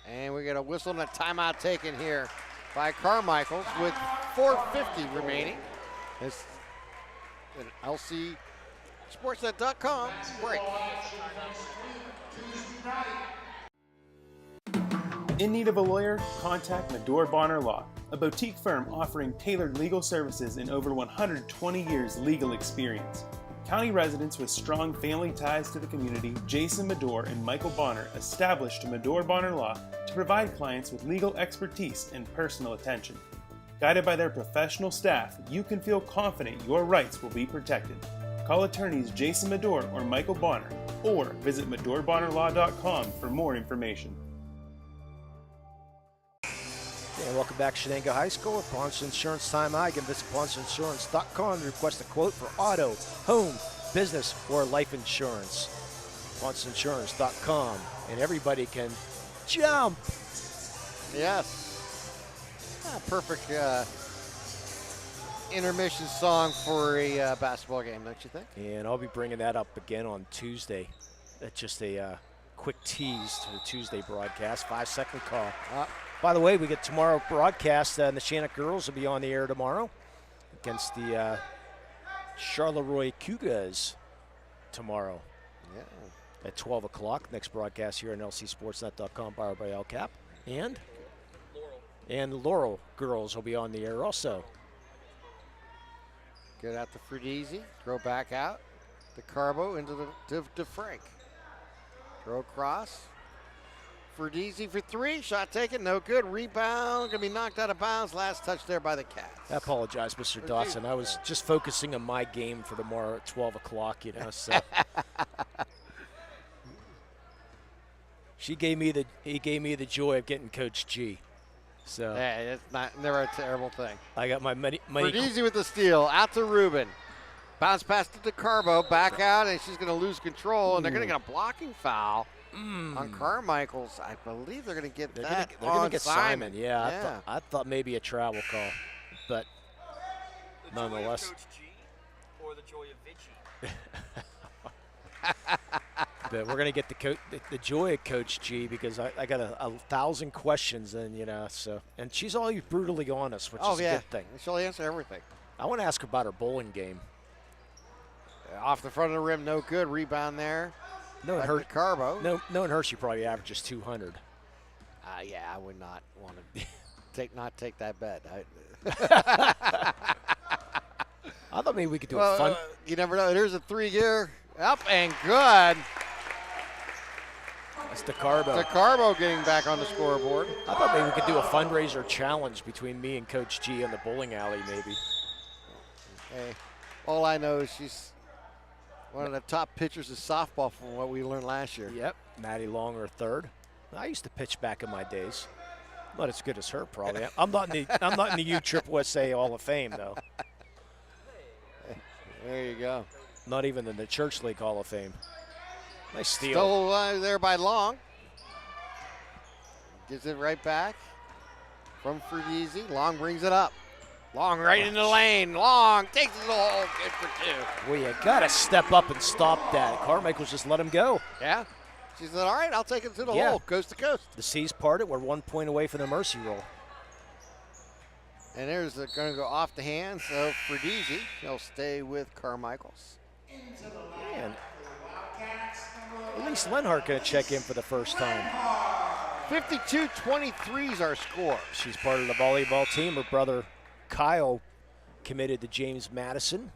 And we get a whistle and a timeout taken here by Carmichaels with 4:50 remaining. It's an LCSportsNet.com break. In need of a lawyer? Contact Medora Bonner Law, a boutique firm offering tailored legal services and over 120 years legal experience. County residents with strong family ties to the community, Jason Medora and Michael Bonner, established Medora Bonner Law to provide clients with legal expertise and personal attention. Guided by their professional staff, you can feel confident your rights will be protected. Call attorneys Jason Medora or Michael Bonner, or visit MedoraBonnerLaw.com for more information. And welcome back to Shenango High School with Ponce Insurance Time. You can visit PonceInsurance.com to request a quote for auto, home, business, or life insurance. PonceInsurance.com, and everybody can jump. Yes. Perfect intermission song for a basketball game, don't you think? And I'll be bringing that up again on Tuesday. That's just a quick tease to the Tuesday broadcast, 5-second call. By the way, we get tomorrow broadcast, and the Shannon girls will be on the air tomorrow against the Charleroi Cougars tomorrow. Yeah. At 12 o'clock. Next broadcast here on LCSportsNet.com, powered by LCAP. And the Laurel girls will be on the air also. Get out to Ferdizi, throw back out. DeCarbo into to Frank. Throw across. Ferdizi for 3, shot taken, no good. Rebound, gonna be knocked out of bounds. Last touch there by the Cats. I apologize, Mr. Dawson. I was just focusing on my game for tomorrow at 12 o'clock, so. He gave me the joy of getting Coach G. So yeah, it's never a terrible thing. I got my many. Ferdizi with the steal, out to Ruben. Bounce pass to DeCarbo, back out, and she's going to lose control, and they're going to get a blocking foul on Carmichaels. I believe they're going to get They're that going on to get Simon. Yeah, yeah. I thought maybe a travel call, but nonetheless. Or the joy of Vichy. But we're going to get the joy of Coach G, because I got a 1,000 questions, and and she's always brutally honest, which is a good thing. She'll answer everything. I want to ask her about her bowling game. Off the front of the rim, no good. Rebound there. No, in her Carbo. No, in her she probably averages 200. Yeah, I would not want to take that bet. I thought maybe we could do a fun. You never know. There's a 3-gear. Up and good. That's DeCarbo. DeCarbo getting back on the scoreboard. I thought maybe we could do a fundraiser challenge between me and Coach G in the bowling alley, maybe. Hey, all I know is she's one of the top pitchers of softball from what we learned last year. Yep, Maddie Long, her third. I used to pitch back in my days. Not as good as her, probably. I'm not in the USSSA Hall of Fame, though. There you go. Not even in the Church League Hall of Fame. Nice steal. Stole there by Long. Gives it right back from Fergizzi. Long brings it up. Long right in the lane. Long takes it to the hole. Good for 2. Well, you got to step up and stop that. Carmichaels just let him go. Yeah. She said, all right, I'll take it to the hole, coast to coast. The C's parted. We're 1 point away from the mercy roll. And there's going to go off the hands of Fergizzi. He'll stay with Carmichaels. And at least Lenhart going to check in for the first time. 52-23 is our score. She's part of the volleyball team. Her brother Kyle committed to James Madison.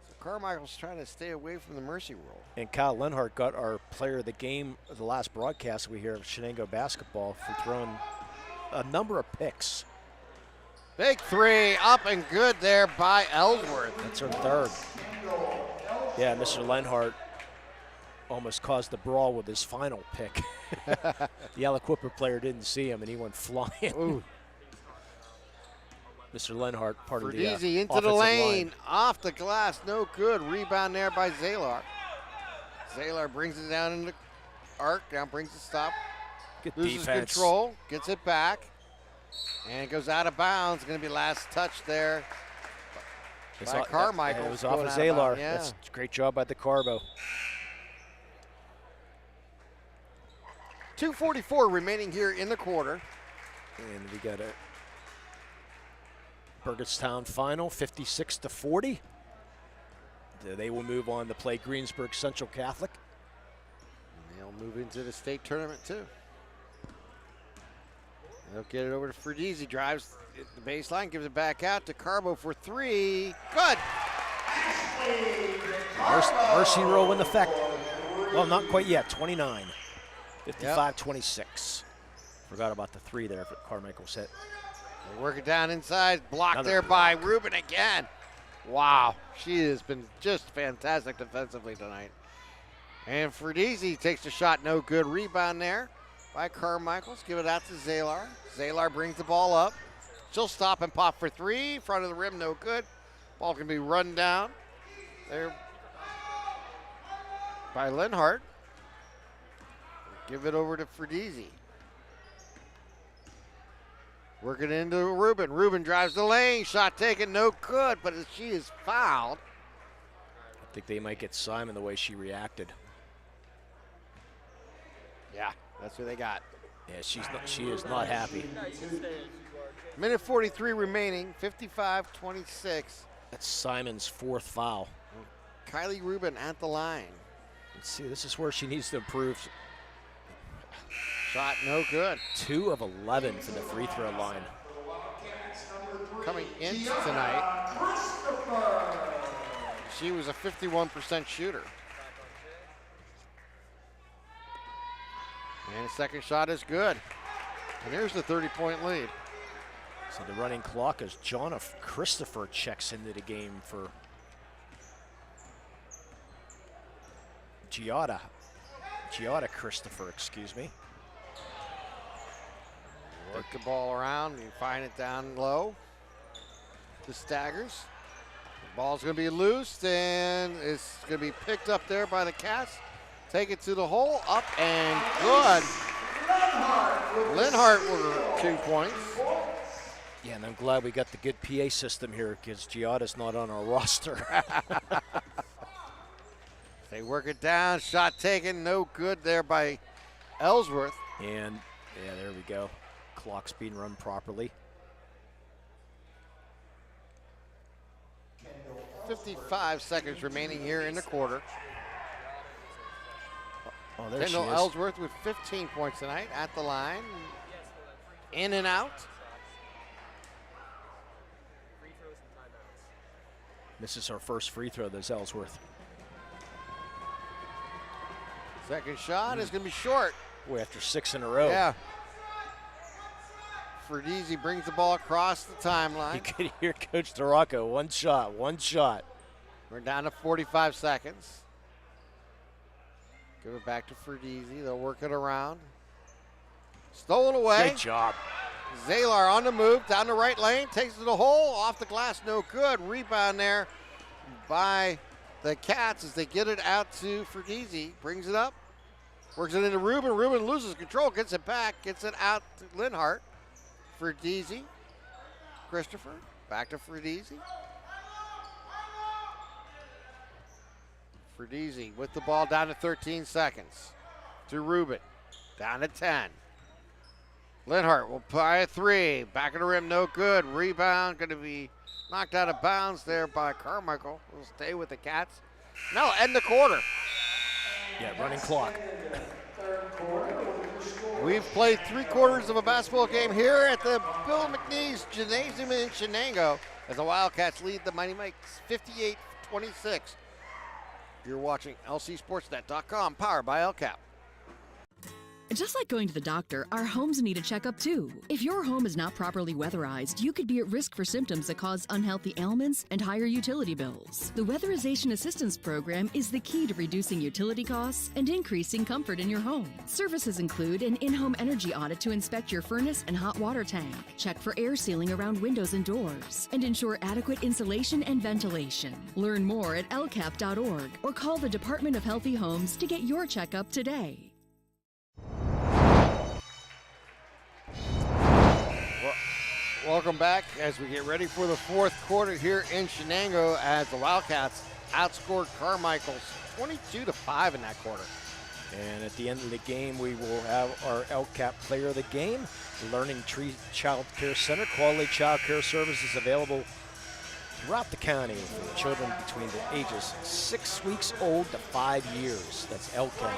So Carmichael's trying to stay away from the mercy roll. And Kyle Lenhart got our player of the game of the last broadcast we hear of Shenango basketball for throwing a number of picks. Big 3, up and good there by Ellsworth. That's her third. Yeah, Mr. Lenhart almost caused the brawl with his final pick. The Aliquipper player didn't see him, and he went flying. Ooh. Mr. Lenhart, part of the Fergizzi into the lane, off the glass, no good. Rebound there by Zalar. Zalar brings it down in the arc, down brings the stop. Good Loses defense. Control, gets it back, and it goes out of bounds. Going to be last touch there by Carmichael. It was off of Zalar. Yeah. That's a great job by the Carbo. 2:44 remaining here in the quarter. And we got a Burgettstown final, 56-40. They will move on to play Greensburg Central Catholic. And they'll move into the state tournament too. They'll get it over to Fergizzi, drives the baseline, gives it back out to Carbo for 3. Good. Mercy roll in effect. Well, not quite yet, 29. 55-26. Forgot about the 3 there for Carmichael's hit. They work it down inside, blocked there by Rubin again. Wow, she has been just fantastic defensively tonight. And Fergizzi takes the shot, no good. Rebound there by Carmichaels. Give it out to Zalar. Zalar brings the ball up. She'll stop and pop for 3. Front of the rim, no good. Ball can be run down there by Lenhart. Give it over to Fergizzi. Working into Rubin. Rubin drives the lane. Shot taken, no good, but she is fouled. I think they might get Simon the way she reacted. Yeah, that's what they got. Yeah, she is not happy. Minute 43 remaining, 55-26. That's Simon's 4th foul. Kylie Rubin at the line. Let's see, this is where she needs to improve. Shot no good. 2 of 11 from the free throw line. Coming in tonight, she was a 51% shooter. And the second shot is good. And there's the 30-point lead. So the running clock as Jonna Christopher checks into the game for Giada Christopher, excuse me. Work the ball around, you find it down low. The Staggers. The ball's gonna be loose and it's gonna be picked up there by the Cats. Take it to the hole, up and good. Linhart with 2 points. Yeah, and I'm glad we got the good PA system here because Giada's not on our roster. They work it down, shot taken, no good there by Ellsworth. And, yeah, there we go. Clock's being run properly. 55 seconds remaining here in the quarter. Oh, there she Kendall is. Ellsworth with 15 points tonight at the line. In and out. Misses our first free throw, there's Ellsworth. Second shot is going to be short. Boy, after 6 in a row. Yeah. Ferdizzi brings the ball across the timeline. You could hear Coach DeRocco, one shot, one shot. We're down to 45 seconds. Give it back to Ferdizzi. They'll work it around. Stolen away. Good job. Zalar on the move, down the right lane, takes it to the hole, off the glass, no good. Rebound there by the Cats as they get it out to Ferdizzi. Brings it up, works it into Ruben. Ruben loses control, gets it back, gets it out to Linhart. Ferdizzi, Christopher, back to Ferdizzi. Ferdizzi with the ball down to 13 seconds. To Ruben, down to 10. Linhart will apply a 3. Back of the rim, no good. Rebound going to be knocked out of bounds there by Carmichael. Will stay with the Cats. No, end the quarter. Yeah, running clock. We've played 3/4 of a basketball game here at the Bill McNeese Gymnasium in Shenango as the Wildcats lead the Mighty Mikes 58-26. You're watching LCSportsNet.com, powered by LCAP. Just like going to the doctor, our homes need a checkup too. If your home is not properly weatherized, you could be at risk for symptoms that cause unhealthy ailments and higher utility bills. The Weatherization Assistance Program is the key to reducing utility costs and increasing comfort in your home. Services include an in-home energy audit to inspect your furnace and hot water tank, check for air sealing around windows and doors, and ensure adequate insulation and ventilation. Learn more at lcap.org or call the Department of Healthy Homes to get your checkup today. Welcome back as we get ready for the fourth quarter here in Shenango as the Wildcats outscored Carmichaels 22-5 in that quarter. And at the end of the game, we will have our LCAP Player of the Game, Learning Tree Child Care Center. Quality child care services available throughout the county for children between the ages 6 weeks old to 5 years. That's LCAP.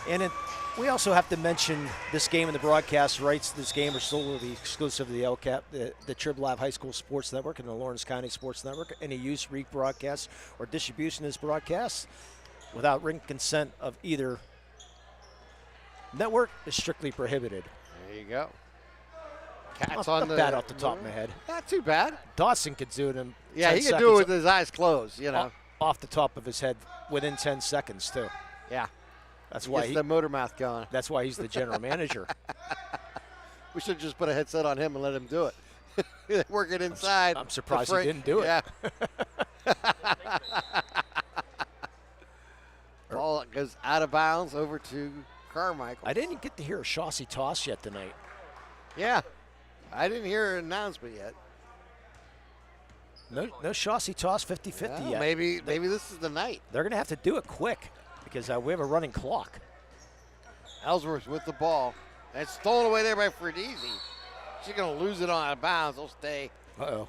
And we also have to mention this game and the broadcast rights to this game are solely exclusive to the LCAP, the Trib Live High School Sports Network and the Lawrence County Sports Network. Any use, rebroadcast, or distribution of this broadcast without written consent of either network is strictly prohibited. There you go. Cats Not on the bad off the top of my head. Not too bad. Dawson could do it in Yeah, 10 he could do it with seconds. his eyes closed, you know. Off the top of his head within 10 seconds, too. Yeah. That's He why gets the motor mouth going. That's why he's the general manager. We should just put a headset on him and let him do it. Work it inside. I'm surprised he didn't do it. Yeah. Ball goes out of bounds over to Carmichael. I didn't get to hear a Chauncey toss yet tonight. Yeah. I didn't hear an announcement yet. No Chauncey toss 50-50 Well, yet. maybe this is the night. They're going to have to do it quick because we have a running clock. Ellsworth with the ball. It's stolen away there by Ferdizzi. She's going to lose it on out of bounds. They'll stay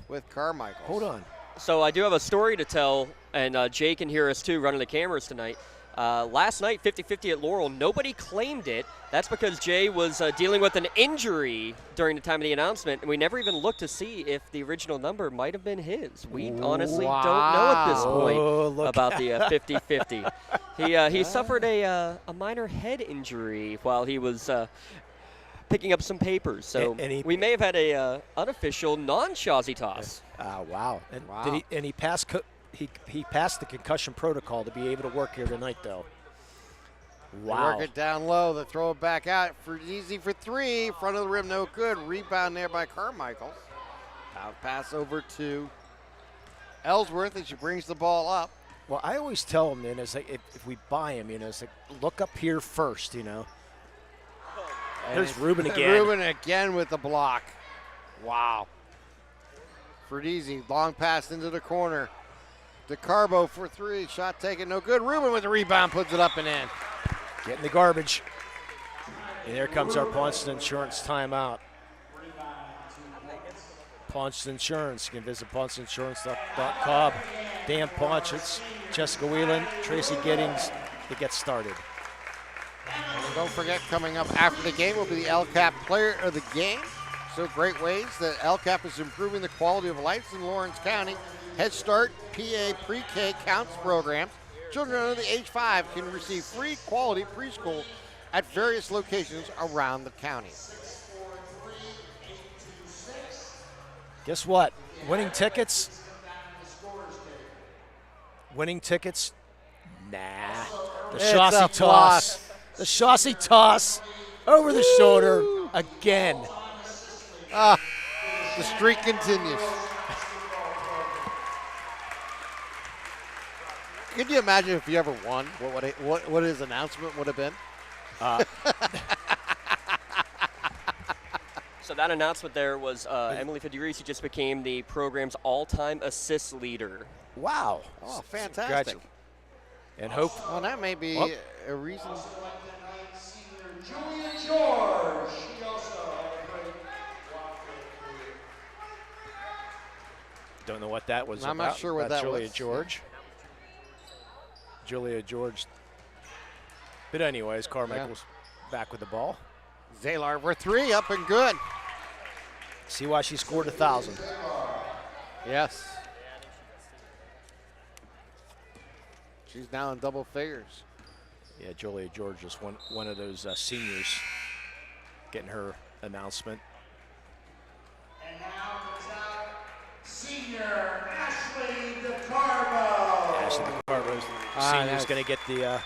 with Carmichael. Hold on. So I do have a story to tell, and Jay can hear us too running the cameras tonight. Last night, 50-50 at Laurel, nobody claimed it. That's because Jay was dealing with an injury during the time of the announcement, and we never even looked to see if the original number might have been his. We honestly don't know at this point about the 50-50. He suffered a minor head injury while he was picking up some papers, so we may have had a unofficial non-Shawzy toss. Wow. And he passed he passed the concussion protocol to be able to work here tonight, though. Wow. They work it down low. They throw it back out. Ferdizzi for 3. Front of the rim, no good. Rebound there by Carmichael. Out pass over to Ellsworth as she brings the ball up. Well, I always tell them, man, it's like if we buy them, it's like look up here first, There's Ruben again. Ruben again with the block. Wow. Fredizzi, long pass into the corner. DeCarbo for three. Shot taken, no good. Ruben with the rebound, puts it up and in. Getting the garbage. And there comes our Paunchin Insurance timeout. Paunchin Insurance. You can visit paunchinsurance.com. Dan Paunchin, Jessica Whelan, Tracy Giddings to get started. And don't forget, coming up after the game will be the LCAP Player of the Game. So great ways that LCAP is improving the quality of life in Lawrence County. Head Start, PA, Pre-K, Counts programs. Children under the age 5 can receive free quality preschool at various locations around the county. Guess what? Winning tickets? Nah. The Chaussee toss. The Chaussee toss over the shoulder again. The streak continues. Could you imagine if you ever won? What his announcement would have been? So that announcement there was Emily Federici just became the program's all-time assist leader. Wow. Oh, fantastic. And hope. Well, that may be a reason. Julia George. She also had a great block. Don't know what that was I'm about. not sure what that Julia was. Julia George. But anyways, Carmichaels back with the ball. Zalar for three, up and good. See why she scored 1,000. Yes. She's now in double figures. Yeah, Julia George is one of those seniors getting her announcement. And now comes out senior Ashley DeCarbo. Ashley DeCarbo's senior's going to get the...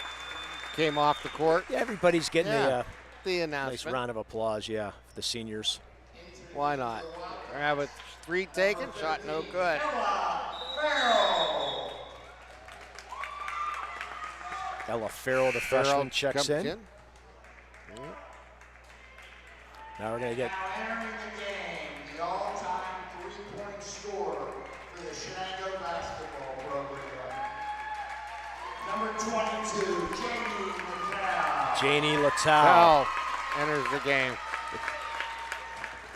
came off the court. Yeah, everybody's getting the announcement. Nice round of applause, for the seniors. Why not? They have a three taken, shot no good. Ella Farrell, the freshman, checks in. Now we're going to get... Now entering the game, the all-time three-point scorer for the Shenango basketball program. Number 22, Janie Littell. Janie Littell. Cal enters the game.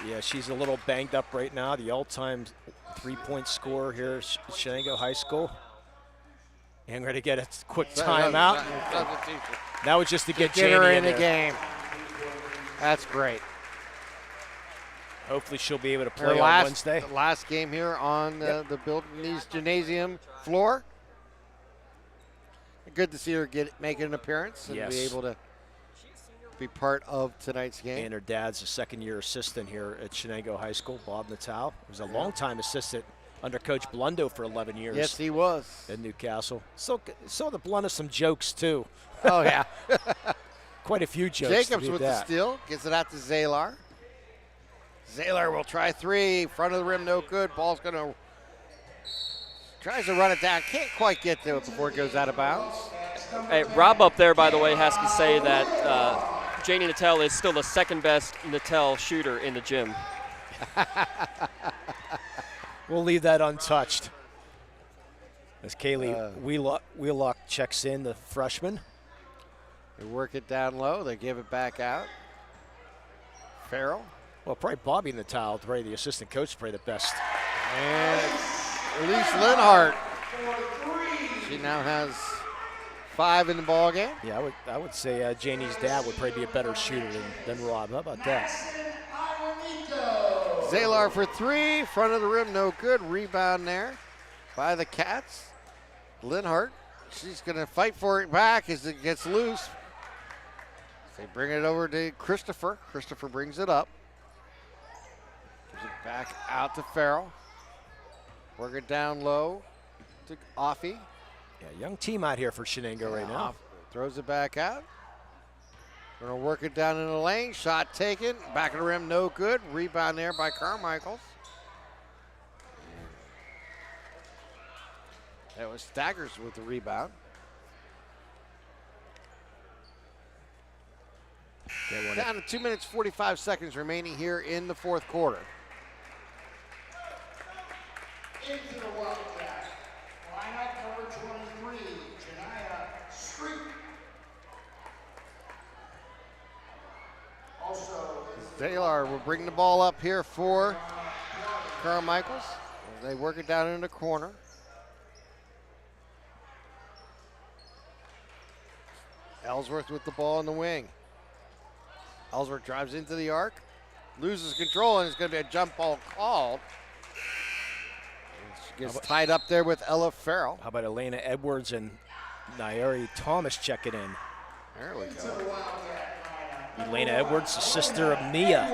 Yeah, she's a little banged up right now. The all-time three-point scorer here at Shenango High School. And we're going to get a quick timeout. That was just to get Janie her in there. the game. That's great. Hopefully she'll be able to play on Wednesday. Last game here on the Building Gymnasium floor. Good to see her make an appearance and be able to be part of tonight's game. And her dad's a second-year assistant here at Shenango High School, Bob Natal. He was a long-time assistant under Coach Blundo for 11 years. Yes, he was. In Newcastle. So the blunt of some jokes, too. Oh, yeah. Quite a few jokes. Jacobs with the steal. Gets it out to Zalar. Zalar will try three. Front of the rim, no good. Ball's going to... Tries to run it down. Can't quite get to it before it goes out of bounds. Hey, Rob up there, by the way, has to say that Janie Natel is still the second-best Natel shooter in the gym. We'll leave that untouched. As Kaylee Wheelock checks in, the freshman. They work it down low. They give it back out. Farrell. Well, probably Bobby Natal, probably the assistant coach, probably the best. And Elise Linhart. She now has 5 in the ball game. Yeah, I would say Janie's dad would probably be a better shooter than Rob. How about that? Zalar for three. Front of the rim, no good. Rebound there by the Cats. Linhart, she's going to fight for it back as it gets loose. They bring it over to Christopher. Christopher brings it up. Gives it back out to Farrell. Work it down low to Offie. Yeah, young team out here for Shenango right now. Throws it back out. Going to work it down in the lane. Shot taken. Back of the rim, no good. Rebound there by Carmichaels. That was Staggers with the rebound. Down to 2 minutes, 45 seconds remaining here in the fourth quarter. Into the Wildcats. Lineup number 23, Janaya Street. Also, Zalar will bring the ball up here for Carmichaels. They work it down in the corner. Ellsworth with the ball in the wing. Ellsworth drives into the arc, loses control, and it's going to be a jump ball called. Gets tied up there with Ella Farrell. How about Elena Edwards and Nairi Thomas checking in? There we go. Elena Edwards, the sister of Mia,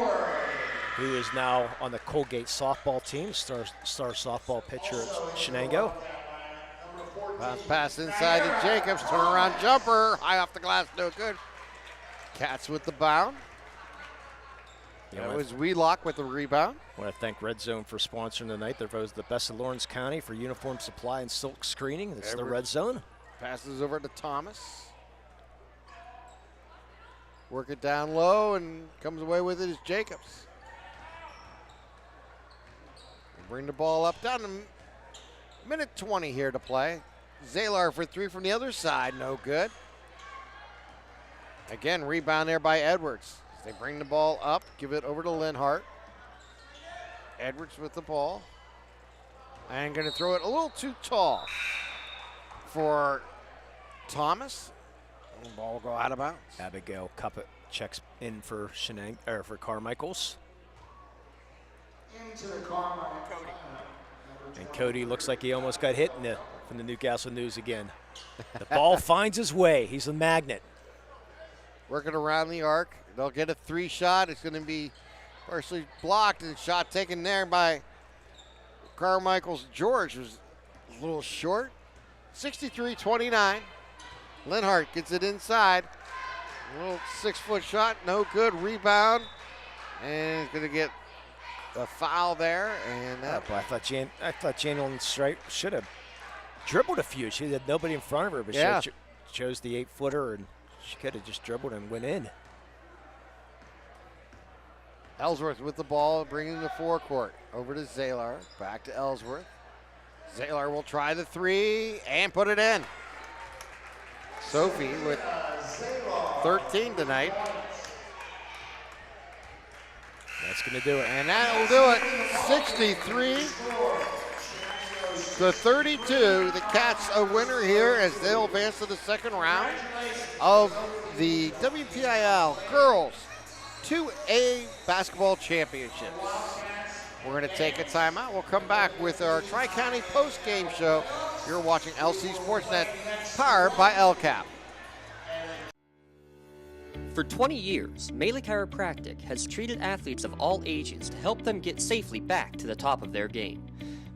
who is now on the Colgate softball team, star softball pitcher at Shenango. Pass inside to Jacobs, turnaround jumper, high off the glass, no good. Cats with the bound. That was Wheelock with the rebound. I want to thank Red Zone for sponsoring tonight. They're voted the best in Lawrence County for uniform supply and silk screening. This is the Red Zone. Passes over to Thomas. Work it down low, and comes away with it is Jacobs. Bring the ball up, down to minute 20 here to play. Zalar for three from the other side, no good. Again, rebound there by Edwards. They bring the ball up, give it over to Linhart. Edwards with the ball. And going to throw it a little too tall for Thomas. And the ball will go out of bounds. Abigail Cuppet checks in for for Carmichaels. into the Carmichaels. And Cody looks like he almost got hit from the Newcastle News again. The ball finds his way. He's a magnet. Working around the arc. They'll get a three shot. It's going to be partially blocked, and shot taken there by Carmichaels. George was a little short. 63-29. Linhart gets it inside. A little 6-foot shot, no good. Rebound, and he's going to get a foul there. And that I thought Jalen Strite should have dribbled a few. She had nobody in front of her, but yeah. she chose the 8-footer, and she could have just dribbled and went in. Ellsworth with the ball, bringing the forecourt. Over to Zalar, back to Ellsworth. Zalar will try the three and put it in. Sophie with 13 tonight. That's going to do it. And that will do it. 63-32. The Cats a winner here as they'll advance to the second round of the WPIAL Girls 2A Basketball Championships. We're going to take a timeout. We'll come back with our Tri-County post-game show. You're watching LC SportsNet, powered by LCAP. For 20 years, Melee Chiropractic has treated athletes of all ages to help them get safely back to the top of their game.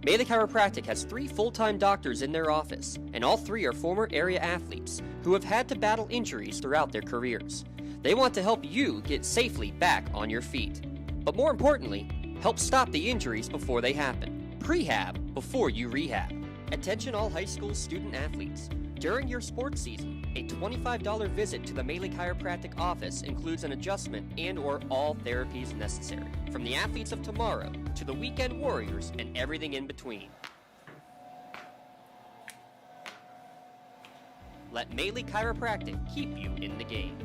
Melee Chiropractic has 3 full-time doctors in their office, and all 3 are former area athletes who have had to battle injuries throughout their careers. They want to help you get safely back on your feet. But more importantly, help stop the injuries before they happen. Prehab before you rehab. Attention all high school student athletes. During your sports season, a $25 visit to the Melee Chiropractic office includes an adjustment and/or all therapies necessary, from the athletes of tomorrow to the weekend warriors and everything in between. Let Melee Chiropractic keep you in the game.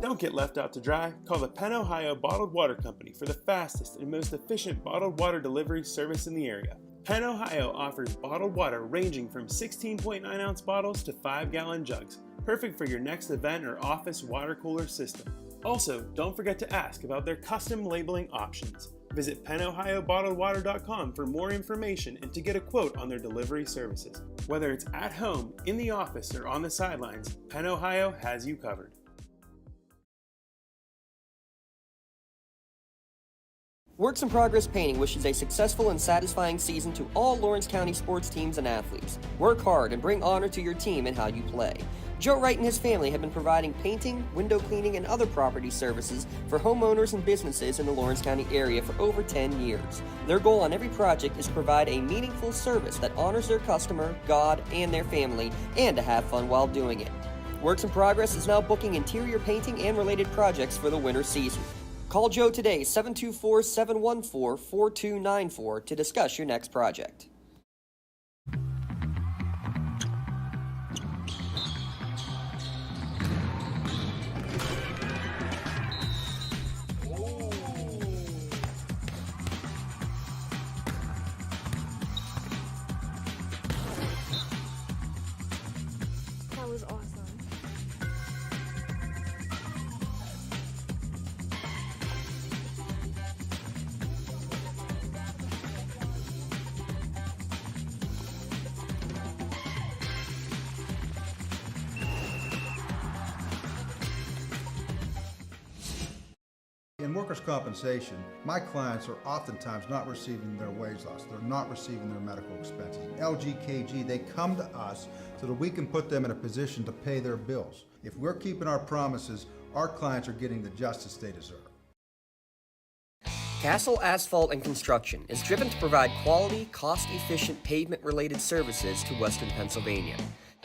Don't get left out to dry. Call the Penn Ohio Bottled Water Company for the fastest and most efficient bottled water delivery service in the area. Penn Ohio offers bottled water ranging from 16.9-ounce bottles to 5-gallon jugs, perfect for your next event or office water cooler system. Also, don't forget to ask about their custom labeling options. Visit PennOhioBottledWater.com for more information and to get a quote on their delivery services. Whether it's at home, in the office, or on the sidelines, Penn Ohio has you covered. Works in Progress Painting wishes a successful and satisfying season to all Lawrence County sports teams and athletes. Work hard and bring honor to your team in how you play. Joe Wright and his family have been providing painting, window cleaning, and other property services for homeowners and businesses in the Lawrence County area for over 10 years. Their goal on every project is to provide a meaningful service that honors their customer, God, and their family, and to have fun while doing it. Works in Progress is now booking interior painting and related projects for the winter season. Call Joe today, 724-714-4294, to discuss your next project. That was awesome. In workers' compensation, my clients are oftentimes not receiving their wage loss. They're not receiving their medical expenses. LGKG, they come to us so that we can put them in a position to pay their bills. If we're keeping our promises, our clients are getting the justice they deserve. Castle Asphalt and Construction is driven to provide quality, cost-efficient pavement-related services to Western Pennsylvania.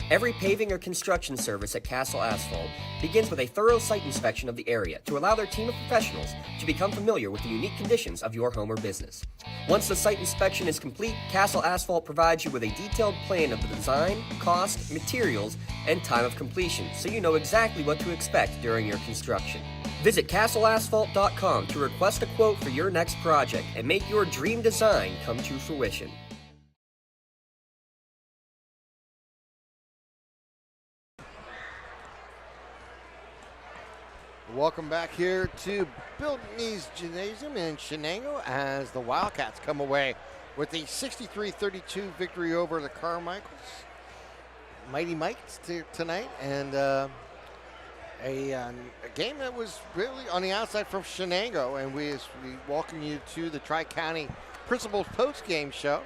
Every paving or construction service at Castle Asphalt begins with a thorough site inspection of the area to allow their team of professionals to become familiar with the unique conditions of your home or business. Once the site inspection is complete, Castle Asphalt provides you with a detailed plan of the design, cost, materials, and time of completion, so you know exactly what to expect during your construction. Visit castleasphalt.com to request a quote for your next project and make your dream design come to fruition. Welcome back here to Bildney's Gymnasium in Shenango as the Wildcats come away with a 63-32 victory over the Carmichaels. Mighty Mites tonight, and a game that was really on the outside from Shenango, and we welcome you to the Tri-County Principals post-game show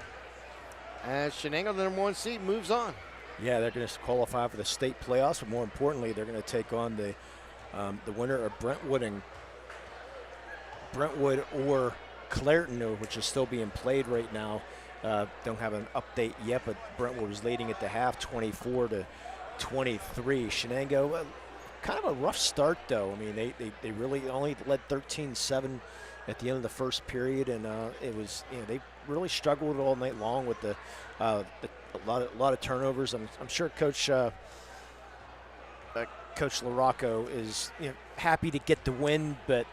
as Shenango, the number 1 seed, moves on. Yeah, they're going to qualify for the state playoffs, but more importantly, they're going to take on the winner of Brentwood or Clairton, which is still being played right now. Don't have an update yet, but Brentwood was leading at the half, 24-23. Shenango, kind of a rough start, though. I mean, they really only led 13-7 at the end of the first period, and it was, they really struggled all night long with a lot of turnovers. I'm sure Coach LaRocco is happy to get the win, but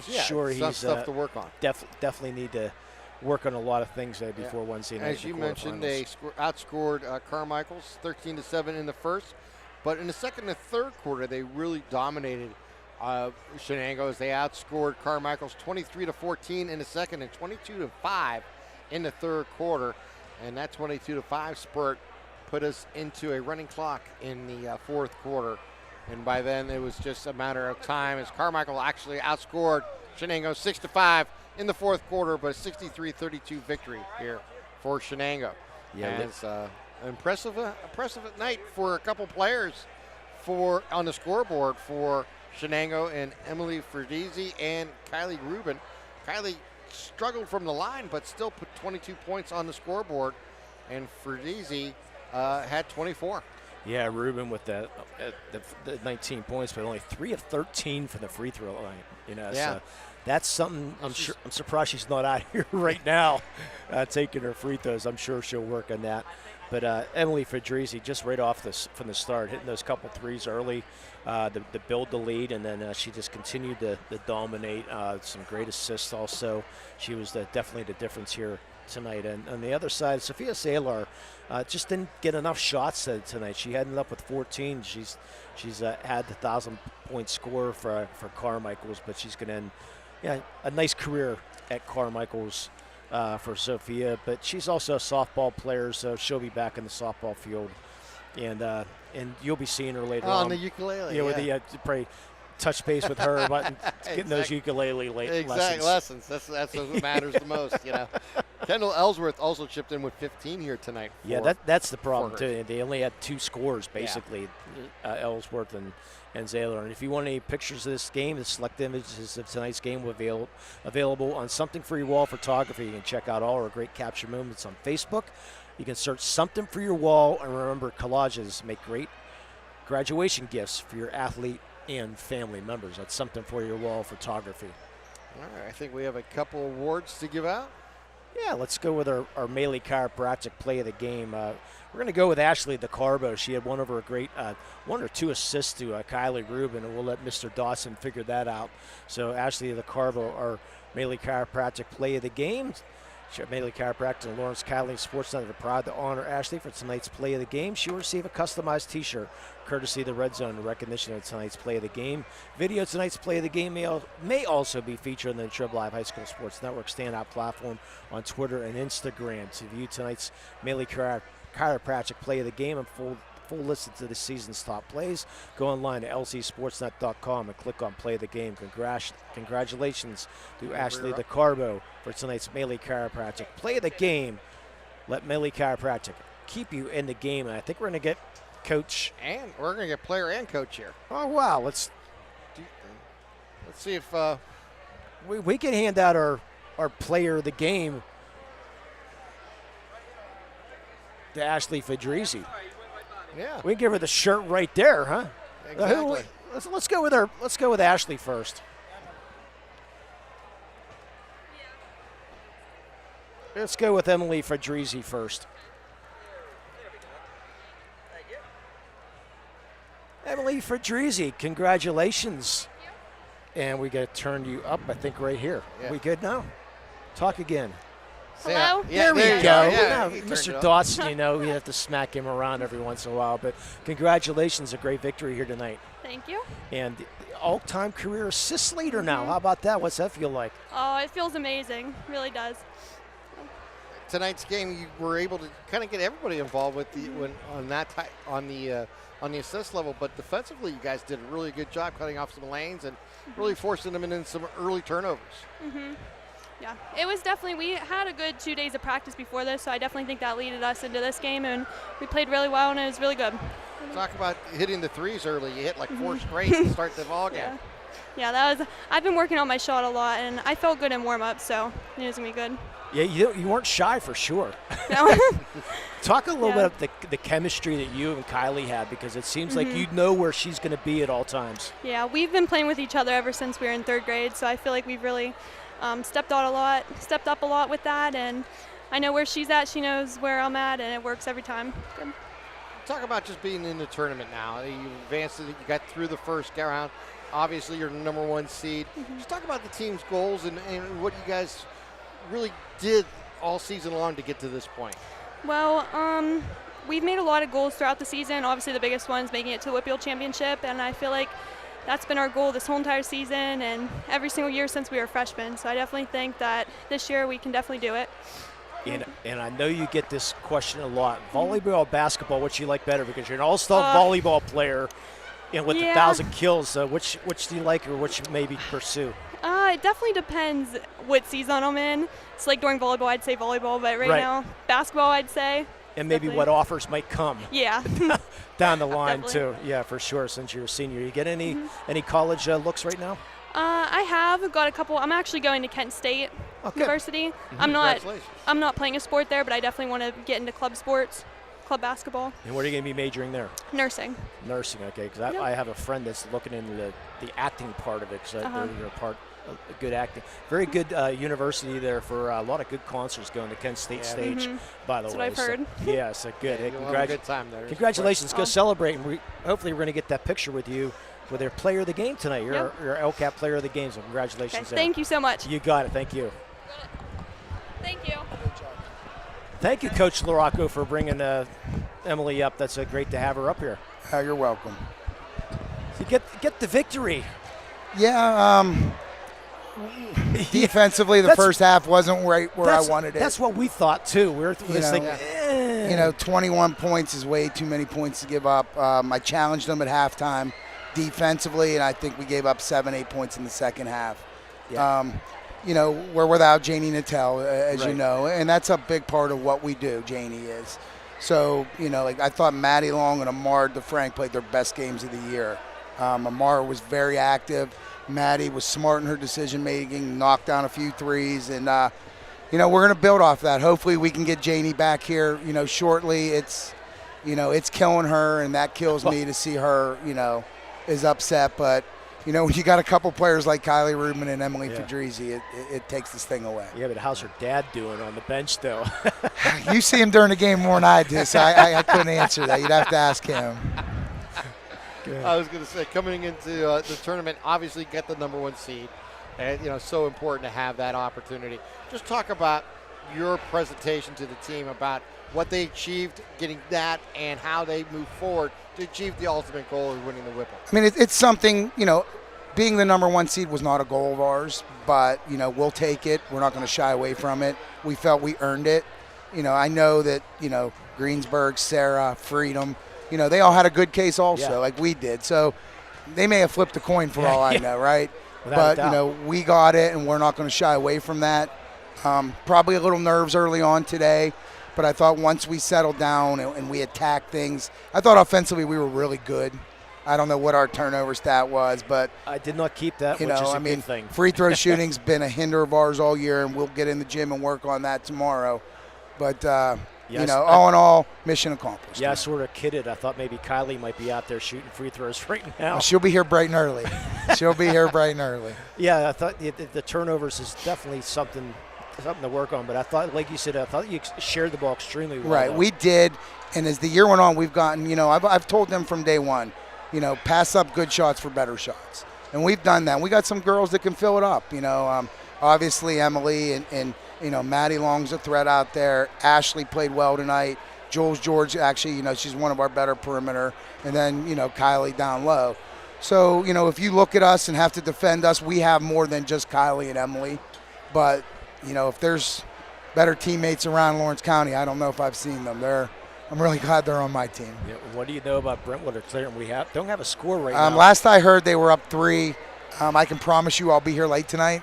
sure he's stuff to work on. Definitely need to work on a lot of things there before Wednesday night. As you mentioned, they outscored Carmichaels 13-7 in the first, but in the second and third quarter, they really dominated Shenango as they outscored Carmichaels 23-14 in the second and 22-5 in the third quarter, and that 22-5 spurt put us into a running clock in the fourth quarter. And by then, it was just a matter of time as Carmichael actually outscored Shenango 6-5 in the fourth quarter, but a 63-32 victory here for Shenango. Yeah, and it's impressive night for a couple players on the scoreboard for Shenango, and Emily Ferdizzi and Kylie Rubin. Kylie struggled from the line, but still put 22 points on the scoreboard, and Ferdizzi had 24. Yeah, Rubin with the 19 points, but only 3 of 13 from the free throw line. So that's something. I'm surprised she's not out here right now taking her free throws. I'm sure she'll work on that. But Emily Fedrizzi, just right off from the start, hitting those couple threes early to build the lead, and then she just continued to dominate. Some great assists also. She was definitely the difference here tonight. And on the other side, Sophia Salar just didn't get enough shots tonight. She ended up with 14. She's had the 1,000-point score for Carmichaels, but she's going to end a nice career at Carmichaels for Sophia. But she's also a softball player, so she'll be back in the softball field, and you'll be seeing her later on the ukulele. With the probably touch base with her about getting those ukulele lessons. Exact lessons. That's what matters the most, Kendall Ellsworth also chipped in with 15 here tonight. Yeah, that's the problem too. They only had 2 scores basically, Ellsworth and Zaylor. And if you want any pictures of this game, the select images of tonight's game will available on Something for Your Wall Photography. You can check out all our great capture moments on Facebook. You can search Something for Your Wall, and remember, collages make great graduation gifts for your athlete and family members. That's Something for Your Wall Photography. All right, I think we have a couple awards to give out. Yeah, let's go with our Melee Chiropractic Play of the Game. We're going to go with Ashley DeCarbo. She had one of her great 1 or 2 assists to Kylie Rubin, and we'll let Mr. Dawson figure that out. So Ashley DeCarbo, our Melee Chiropractic Play of the Game. Melee Chiropractic and Lawrence County SportsNet are proud to honor Ashley for tonight's Play of the Game. She will receive a customized T-shirt, courtesy of the Red Zone, in recognition of tonight's Play of the Game. Video of tonight's Play of the Game may also be featured on the Trib Live High School Sports Network standout platform on Twitter and Instagram. To view tonight's Melee Chiropractic Play of the Game and full list of the season's top plays, go online to lcsportsnet.com and click on Play of the Game. Congratulations to Ashley DeCarbo for tonight's Melee Chiropractic Play of the Game. Let Melee Chiropractic keep you in the game. And I think we're going to get coach. And we're going to get player and coach here. Oh, wow. Let's see if we can hand out our player of the game to Ashley Fedrizzi. Yeah, we can give her the shirt right there, huh? Exactly. Let's go with her. Let's go with Ashley first. Let's go with Emily Fedrizzi first. Emily Fedrizzi, congratulations. And we got to turn you up, I think, right here. Yeah. We good now? Talk again. Hello? There we go. Yeah, Mr. Dawson, you know, you have to smack him around every once in a while. But congratulations, a great victory here tonight. Thank you. And all-time career assist leader now. How about that? What's that feel like? Oh, it feels amazing. Really does. Tonight's game, you were able to kind of get everybody involved with on the assist level, but defensively, you guys did a really good job cutting off some lanes and really forcing them into some early turnovers. Yeah, it was definitely, we had a good 2 days of practice before this, so I definitely think that led us into this game, and we played really well, and it was really good. Talk about hitting the threes early. You hit like 4 straight to start the ball game. Yeah, I've been working on my shot a lot, and I felt good in warm-up, so it was going to be good. Yeah, you weren't shy for sure. Talk a little bit about the chemistry that you and Kylie had, because it seems like you know where she's going to be at all times. Yeah, we've been playing with each other ever since we were in 3rd grade, so I feel like we've really stepped up a lot with that, and I know where she's at, she knows where I'm at, and it works every time. Good. Talk about just being in the tournament now. You advanced it, you got through the first round. Obviously, you're #1 seed. Just talk about the team's goals and what you guys really did all season long to get to this point. Well, we've made a lot of goals throughout the season. Obviously, the biggest one is making it to the WPIAL Championship, and I feel like that's been our goal this whole entire season and every single year since we were freshmen. So I definitely think that this year we can definitely do it. And I know you get this question a lot. Volleyball, basketball, what you like better? Because you're an all-star volleyball player and with 1,000 kills. So which do you like or which maybe pursue? It definitely depends what season I'm in. It's like during volleyball, I'd say volleyball, but right now, basketball, I'd say. And maybe what offers might come. Yeah. Down the line too. Yeah, for sure. Since you're a senior, you get any college looks right now? I have got a couple. I'm actually going to Kent State University. I'm not playing a sport there, but I definitely want to get into club sports, club basketball. And what are you going to be majoring there? Nursing. Nursing, okay. Because I have a friend that's looking into the acting part of it. Because they're part of good acting. Very good university there for a lot of good concerts going to Kent State stage. By the way, that's what I've heard. Yeah, so good. Hey, have a good time there. Congratulations. Go celebrate. And hopefully we're going to get that picture with you. With their player of the game tonight. You're our LCAP player of the game, so congratulations. Okay, thank you so much. You got it. Thank you. Thank you. Thank you, Coach Larocco, for bringing Emily up. That's great to have her up here. You're welcome. So get the victory. Yeah. Defensively, the first half wasn't right where I wanted it. That's what we thought, too. We were thinking, 21 points is way too many points to give up. I challenged them at halftime defensively, and I think we gave up 7-8 points in the second half. Yeah. we're without Janie Natel, as you Right. know, and that's a big part of what we do, Janie is. So, I thought Maddie Long and Amar DeFrank played their best games of the year. Amar was very active. Maddie was smart in her decision-making, knocked down a few threes, and, we're going to build off that. Hopefully we can get Janie back here, shortly. It's killing her, and that kills me to see her, is upset. But, when you got a couple players like Kylie Rubin and Emily Fedrizzi, it takes this thing away. Yeah, but how's her dad doing on the bench, though? You see him during the game more than I do, so I couldn't answer that. You'd have to ask him. I was going to say, coming into the tournament, obviously get the #1 seed. And, so important to have that opportunity. Just talk about your presentation to the team about what they achieved getting that and how they move forward to achieve the ultimate goal of winning the Whipple. I mean, it's something, being the #1 seed was not a goal of ours, but, we'll take it. We're not going to shy away from it. We felt we earned it. I know that, Greensburg, Sarah, Freedom, they all had a good case also, like we did. So they may have flipped a coin for all I know, right? Without a But, doubt. we got it, and we're not going to shy away from that. Probably a little nerves early on today, but I thought once we settled down and we attacked things, I thought offensively we were really good. I don't know what our turnover stat was, but I did not keep that, which is a good thing. free throw shooting's been a hinder of ours all year, and we'll get in the gym and work on that tomorrow. But, all in all, mission accomplished. Yeah, I sort of kidded. I thought maybe Kylie might be out there shooting free throws right now. Well, she'll be here bright and early. She'll be here bright and early. Yeah, I thought the turnovers is definitely something to work on. But I thought, like you said, I thought you shared the ball extremely well. Right, though. we did. And as the year went on, we've gotten, I've told them from day one, pass up good shots for better shots. And we've done that. We got some girls that can fill it up. Obviously Emily and Maddie Long's a threat out there. Ashley played well tonight. Jules George, actually, she's one of our better perimeter. And then, Kylie down low. So, if you look at us and have to defend us, we have more than just Kylie and Emily. But, if there's better teammates around Lawrence County, I don't know if I've seen them. I'm really glad they're on my team. Yeah, what do you know about Brentwood or Cleveland? We don't have a score right now. Last I heard, they were up 3. I can promise you I'll be here late tonight.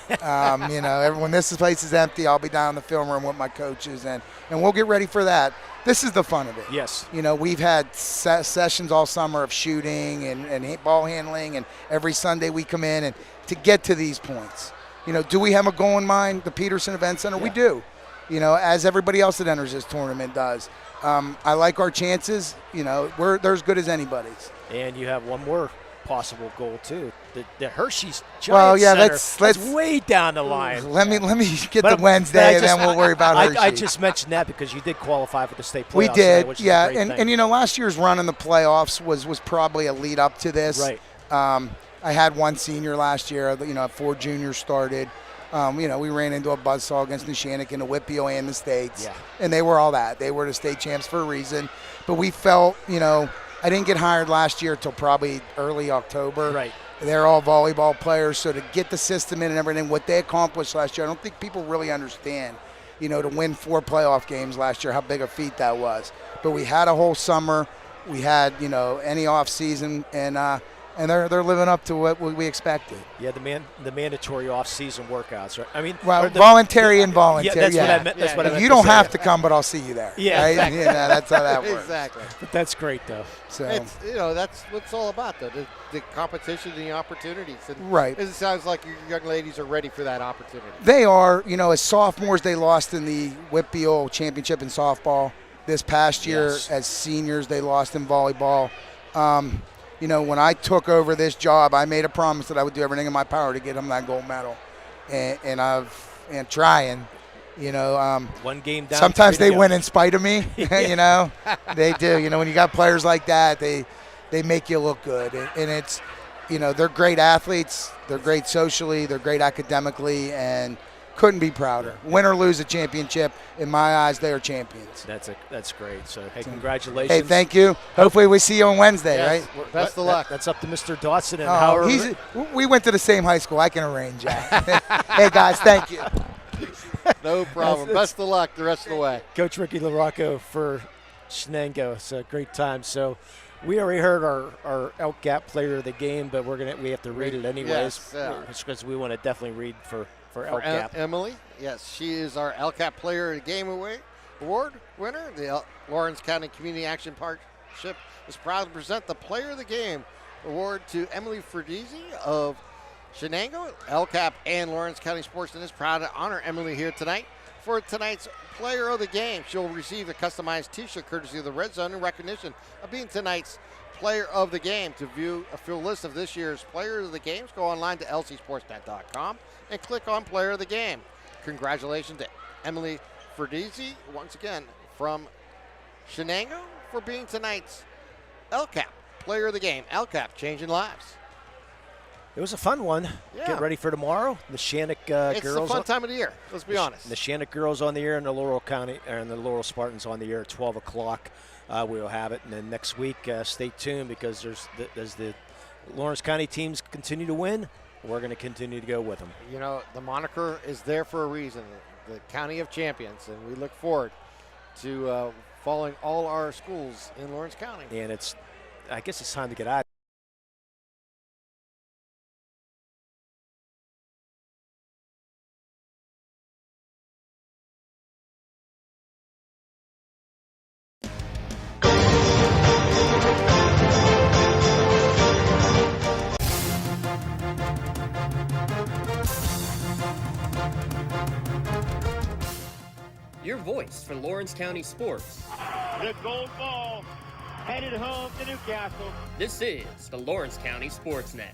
When this place is empty, I'll be down in the film room with my coaches, and we'll get ready for that. This is the fun of it. Yes. We've had sessions all summer of shooting and ball handling, and every Sunday we come in and to get to these points. Do we have a goal in mind? The Peterson Event Center? Yeah. We do. As everybody else that enters this tournament does. I like our chances. They're as good as anybody's. And you have one more possible goal too. The Hershey's Giant well, yeah, Center. Let's way down the line. Let me get the Wednesday, and then we'll worry about Hershey. I just mentioned that because you did qualify for the state playoffs. We did, today, which yeah. is a great And last year's run in the playoffs was probably a lead up to this. Right. I had one senior last year. 4 juniors started. We ran into a buzzsaw against Neshannock in the WPIAL and the States. Yeah. And they were all that. They were the state champs for a reason. But we felt, I didn't get hired last year till probably early October. Right. They're all volleyball players, so to get the system in and everything, what they accomplished last year, I don't think people really understand, to win 4 playoff games last year, how big a feat that was. But we had a whole summer. We had, any off season, and they're living up to what we expected. Yeah, the mandatory off-season workouts. Right? I mean, voluntary and involuntary. Yeah, that's what I meant. That's what I meant. You don't have to come, but I'll see you there. Yeah, right? exactly. That's how that works. Exactly. But that's great, though. So it's that's what it's all about, though. The competition and the opportunities. And right. It sounds like your young ladies are ready for that opportunity. They are. As sophomores, they lost in the WPIAL championship in softball. This past year, as seniors, they lost in volleyball. When I took over this job, I made a promise that I would do everything in my power to get them that gold medal, and trying. One game down. Sometimes they win in spite of me. They do. When you got players like that, they make you look good, and it's, they're great athletes. They're great socially. They're great academically, and couldn't be prouder. Win or lose a championship, in my eyes, they are champions. That's great. So, hey, congratulations. Hey, thank you. Hopefully we see you on Wednesday, right? Best of luck. That's up to Mr. Dawson and Howard. We went to the same high school. I can arrange that. Hey, guys, thank you. No problem. Best of luck the rest of the way. Coach Ricky LaRocco for Shenango. It's a great time. So we already heard our Elk Gap player of the game, but we have to read it anyways. Yes, because we want to definitely read for for LCAP. Emily. Yes, she is our LCAP Player of the Game Award winner. The Lawrence County Community Action Partnership is proud to present the Player of the Game Award to Emily Ferdizzi of Shenango. LCAP and Lawrence County SportsNet is proud to honor Emily here tonight. For tonight's Player of the Game, she'll receive a customized t-shirt courtesy of the Red Zone in recognition of being tonight's Player of the Game. To view a full list of this year's Player of the Games, go online to lcsportsnet.com and click on Player of the Game. Congratulations to Emily Ferdizzi, once again, from Shenango, for being tonight's LCAP Player of the Game. LCAP, changing lives. It was a fun one. Yeah. Get ready for tomorrow. The Shannock girls. It's a fun time of the year, let's be honest. The Shannock girls on the air and the Laurel County and the Laurel Spartans on the air at 12 o'clock. We'll have it. And then next week, stay tuned because as the Lawrence County teams continue to win, we're going to continue to go with them. You know, the moniker is there for a reason, the County of Champions, and we look forward to following all our schools in Lawrence County. And I guess it's time to get out. Your voice for Lawrence County sports. The gold ball headed home to Newcastle. This is the Lawrence County SportsNet.